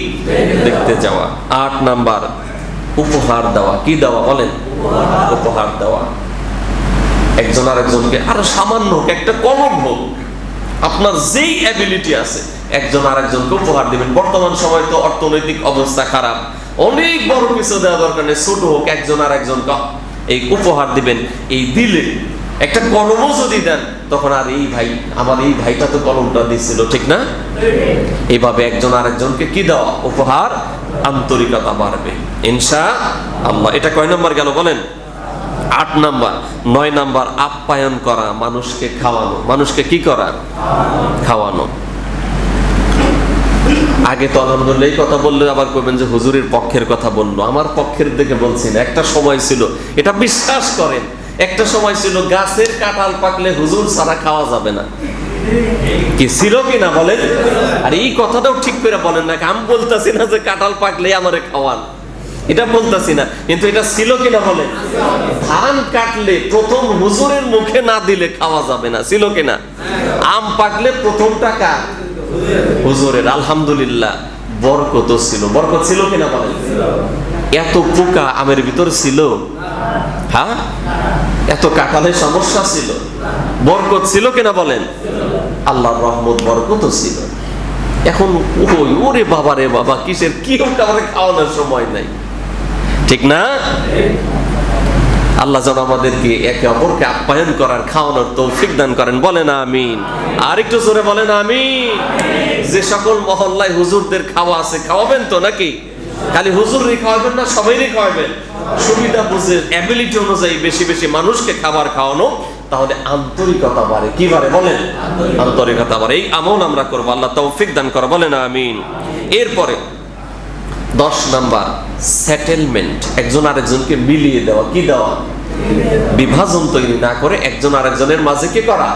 দেখতে যাওয়া। 8 নাম্বার, উপহার দেওয়া। কি দেওয়া বলেন? উপহার দেওয়া। একজন আরেকজনকে, আরো সামান্য একটা কলম হোক, আপনার যেই অ্যাবিলিটি আছে, একজন আরেকজনকে উপহার দিবেন। বর্তমান সময় তো অর্থনৈতিক অবস্থা খারাপ, অনেক বড় কিছু দেওয়া দরকার নেই, ছোট হোক, একজন আরেকজনকে এই উপহার দিবেন। এই দিলে একটা কলমও যদি দেন, তখন আর এই ভাই, আমার এই ভাইটা তো কলমটা দিচ্ছিল, ঠিক না? এইভাবে একজন আরেকজনকে কি দেওয়া? উপহার। আন্তরিকতা বাড়বে ইনশাআল্লাহ। এটা কয় নাম্বার গেল বলেন? 8 নাম্বার। 9 নাম্বার, আপ্যায়ন করা, মানুষকে খাওয়ানো। মানুষকে কি করা? খাওয়ানো। আগে তো আলহামদুলিল্লাহ এই কথা বললে আবার কইবেন যে হুজুরের পক্ষের কথা বললো। আমার পক্ষের দিকে বলছি না। একটা সময় ছিল, এটা বিশ্বাস করেন, একটা সময় ছিল গাছের কাঁঠাল পাকলে হুজুর ছাড়া খাওয়া যাবে না। কি ছিল কি না বলেন? আর এই কথাটাও ঠিক করে বলেন না। আমি বলতেছি না যে কাঁঠাল পাকলে আমারে খাওয়ান, এটা বলতেছি না, কিন্তু এটা ছিল কিনা বলেন? ধান কাটলে প্রথম হুজুরের মুখে না দিলে খাওয়া যাবে না, ছিল কিনা? আম পাকলে প্রথম টাকা হুজুরের। আলহামদুলিল্লাহ, বরকত ছিল। বরকত ছিল কিনা বলেন? এত পোকা আমের ভিতর ছিল? হ্যাঁ, এত কাঁঠালের সমস্যা ছিল? বরকত ছিল কিনা বলেন? আল্লাহর রহমত, বরকত ছিল। এখন ওরে বাবা রে বাবা, কিসের কি আমাদের খাওয়ানোর সময় নাই, ঠিক না? আল্লাহ যেন আমাদেরকে একে অপরকে আপ্যায়ন করার, খাওয়ানোর তৌফিক দান করেন। বলেন আমিন। আর একটু জোরে বলেন আমিন। যে সকল মহল্লায় হুজুরদের খাওয়া আছে, খাওয়াবেন তো নাকি? খালি হুজুরই খাওয়াবেন না, সবাইই খাওয়াবেন। সুবিধা বুঝে, অ্যাবিলিটি অনুযায়ী বেশি বেশি মানুষকে খাবার খাওয়ানো, তাহলে আন্তরিকতা বাড়ে। কি বাড়ে বলেন? আন্তরিকতা বাড়ে। এই আমল আমরা করবো, আল্লাহ তৌফিক দান করে। বলেন আমিন। এরপরে 10 নাম্বার, সেটেলমেন্ট। একজন আরেকজনকে মিলিয়ে দেওয়া। কি দেওয়া? বিভাজন তৈরি না করে একজন আরেকজনের মাঝে কি করা?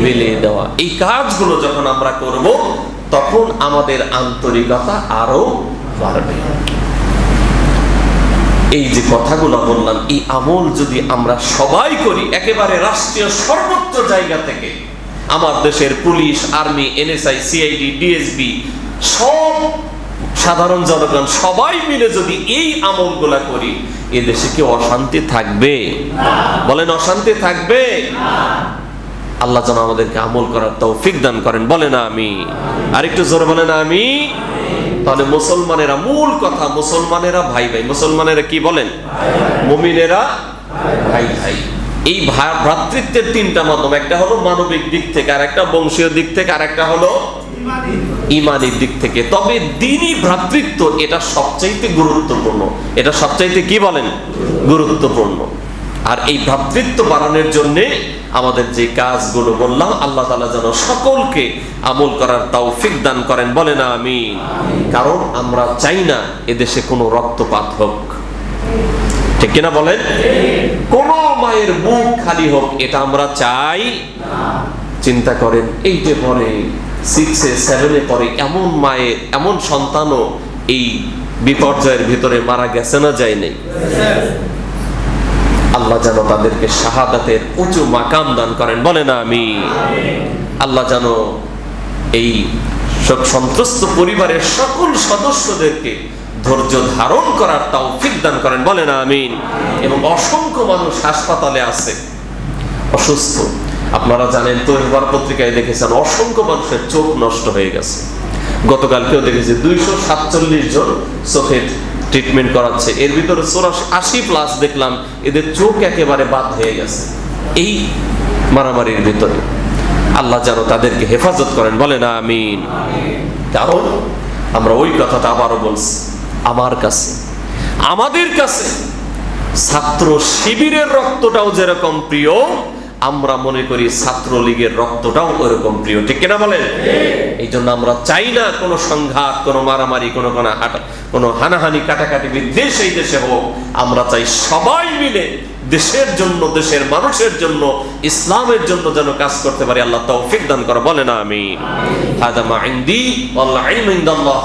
মিলিয়ে দেওয়া। এই কাজগুলো যখন আমরা করব, তখন আমাদের আন্তরিকতা আরো বাড়বে। এই যে কথাগুলো বললাম, এই আমল যদি আমরা সবাই করি, একেবারে রাষ্ট্রীয় সর্বোচ্চ জায়গা থেকে, আমার দেশের police, army, NSI, CID, DSB, সব সাধারণ জনগণ সবাই মিলে যদি এই আমলগুলা করি, এ দেশে কি অশান্তি থাকবে? বলেন, অশান্তি থাকবে? আল্লাহ যেন আমাদেরকে আমল করার তৌফিক দান করেন। বলেন আমিন। আরেকটু জোরে বলেন আমিন। তাহলে মুসলমানেরা, মূল কথা, মুসলমানেরা ভাই ভাই। মুসলমানেরা কি বলেন? মুমিনেরা ভাই ভাই। এই ভ্রাতৃত্বের 3টা মাধ্যম। একটা হলো মানবিক দিক থেকে, আর একটা বংশীয় দিক থেকে, আর একটা হলো ইমানি দিক থেকে। তবে দ্বীনি ভ্রাতৃত্ব, এটা সবচাইতে গুরুত্বপূর্ণ। এটা সবচাইতে কি বলেন? গুরুত্বপূর্ণ। আর এই ভ্রাতৃত্ব বাড়ানোর জন্যে আমাদের যে কাজগুলো বললাম, আল্লাহ তাআলা যেন সকলকে আমল করার তৌফিক দান করেন, বলেন আমিন। কারণ আমরা চাই না এদেশে কোনো রক্তপাত হোক, ঠিক কিনা বলেন? কোন মায়ের বুক খালি হোক, এটা আমরা চাই না। চিন্তা করেন, এই যে পরে 6-এ 7-এ পরে এমন মায়ের এমন সন্তানও এই বিপর্যয়ের ভিতরে মারা গেছে না, যায় নাই? আল্লাহ যেন তাদেরকে শাহাদাতের উঁচু মাকাম দান করেন, বলেন আমিন। আল্লাহ যেন এই সন্ত্রস্ত পরিবারের সকল সদস্যদেরকে ধৈর্য ধারণ করার তৌফিক দান করেন, বলেন আমিন। এবং অসংখ্য মানুষ হাসপাতালে আছে অসুস্থ, আপনারা জানেন, তৈরিবার পত্রিকায় দেখেছেন অসংখ্য মানুষের চোখ নষ্ট হয়ে গেছে। গতকালকেও দেখেছি 247 জন চোখের ট্রিটমেন্ট করাচ্ছে, এর ভিতরে 80+ দেখলাম এদের চোখ একেবারে বাদ হয়ে গেছে এই মারামারির ভিতরে। আল্লাহ যেন তাদেরকে হেফাজত করেন, বলেন আমিন। কারণ আমরা ওই কথাটা আবারও বলছি, আমার কাছে, আমাদের কাছে ছাত্র শিবিরের রক্তটাও যেরকম প্রিয়, আমরা মনে করি ছাত্রলীগের রক্তটাও ওরকম প্রিয়, ঠিক কিনা বলেন? এই জন্য আমরা চাই না কোনো সংঘাত, কোনো মারামারি, কোনো হানাহানি, কাটাকাটি, বিদ্বেষ এই দেশে হোক। আমরা চাই সবাই মিলে দেশের জন্য, দেশের মানুষের জন্য, ইসলামের জন্য যেন কাজ করতে পারি। আল্লাহ তৌফিক দান করে, বলেন আমিন। হাদা মা ইনদি ওয়াল ইলমু ইনদাল্লাহ।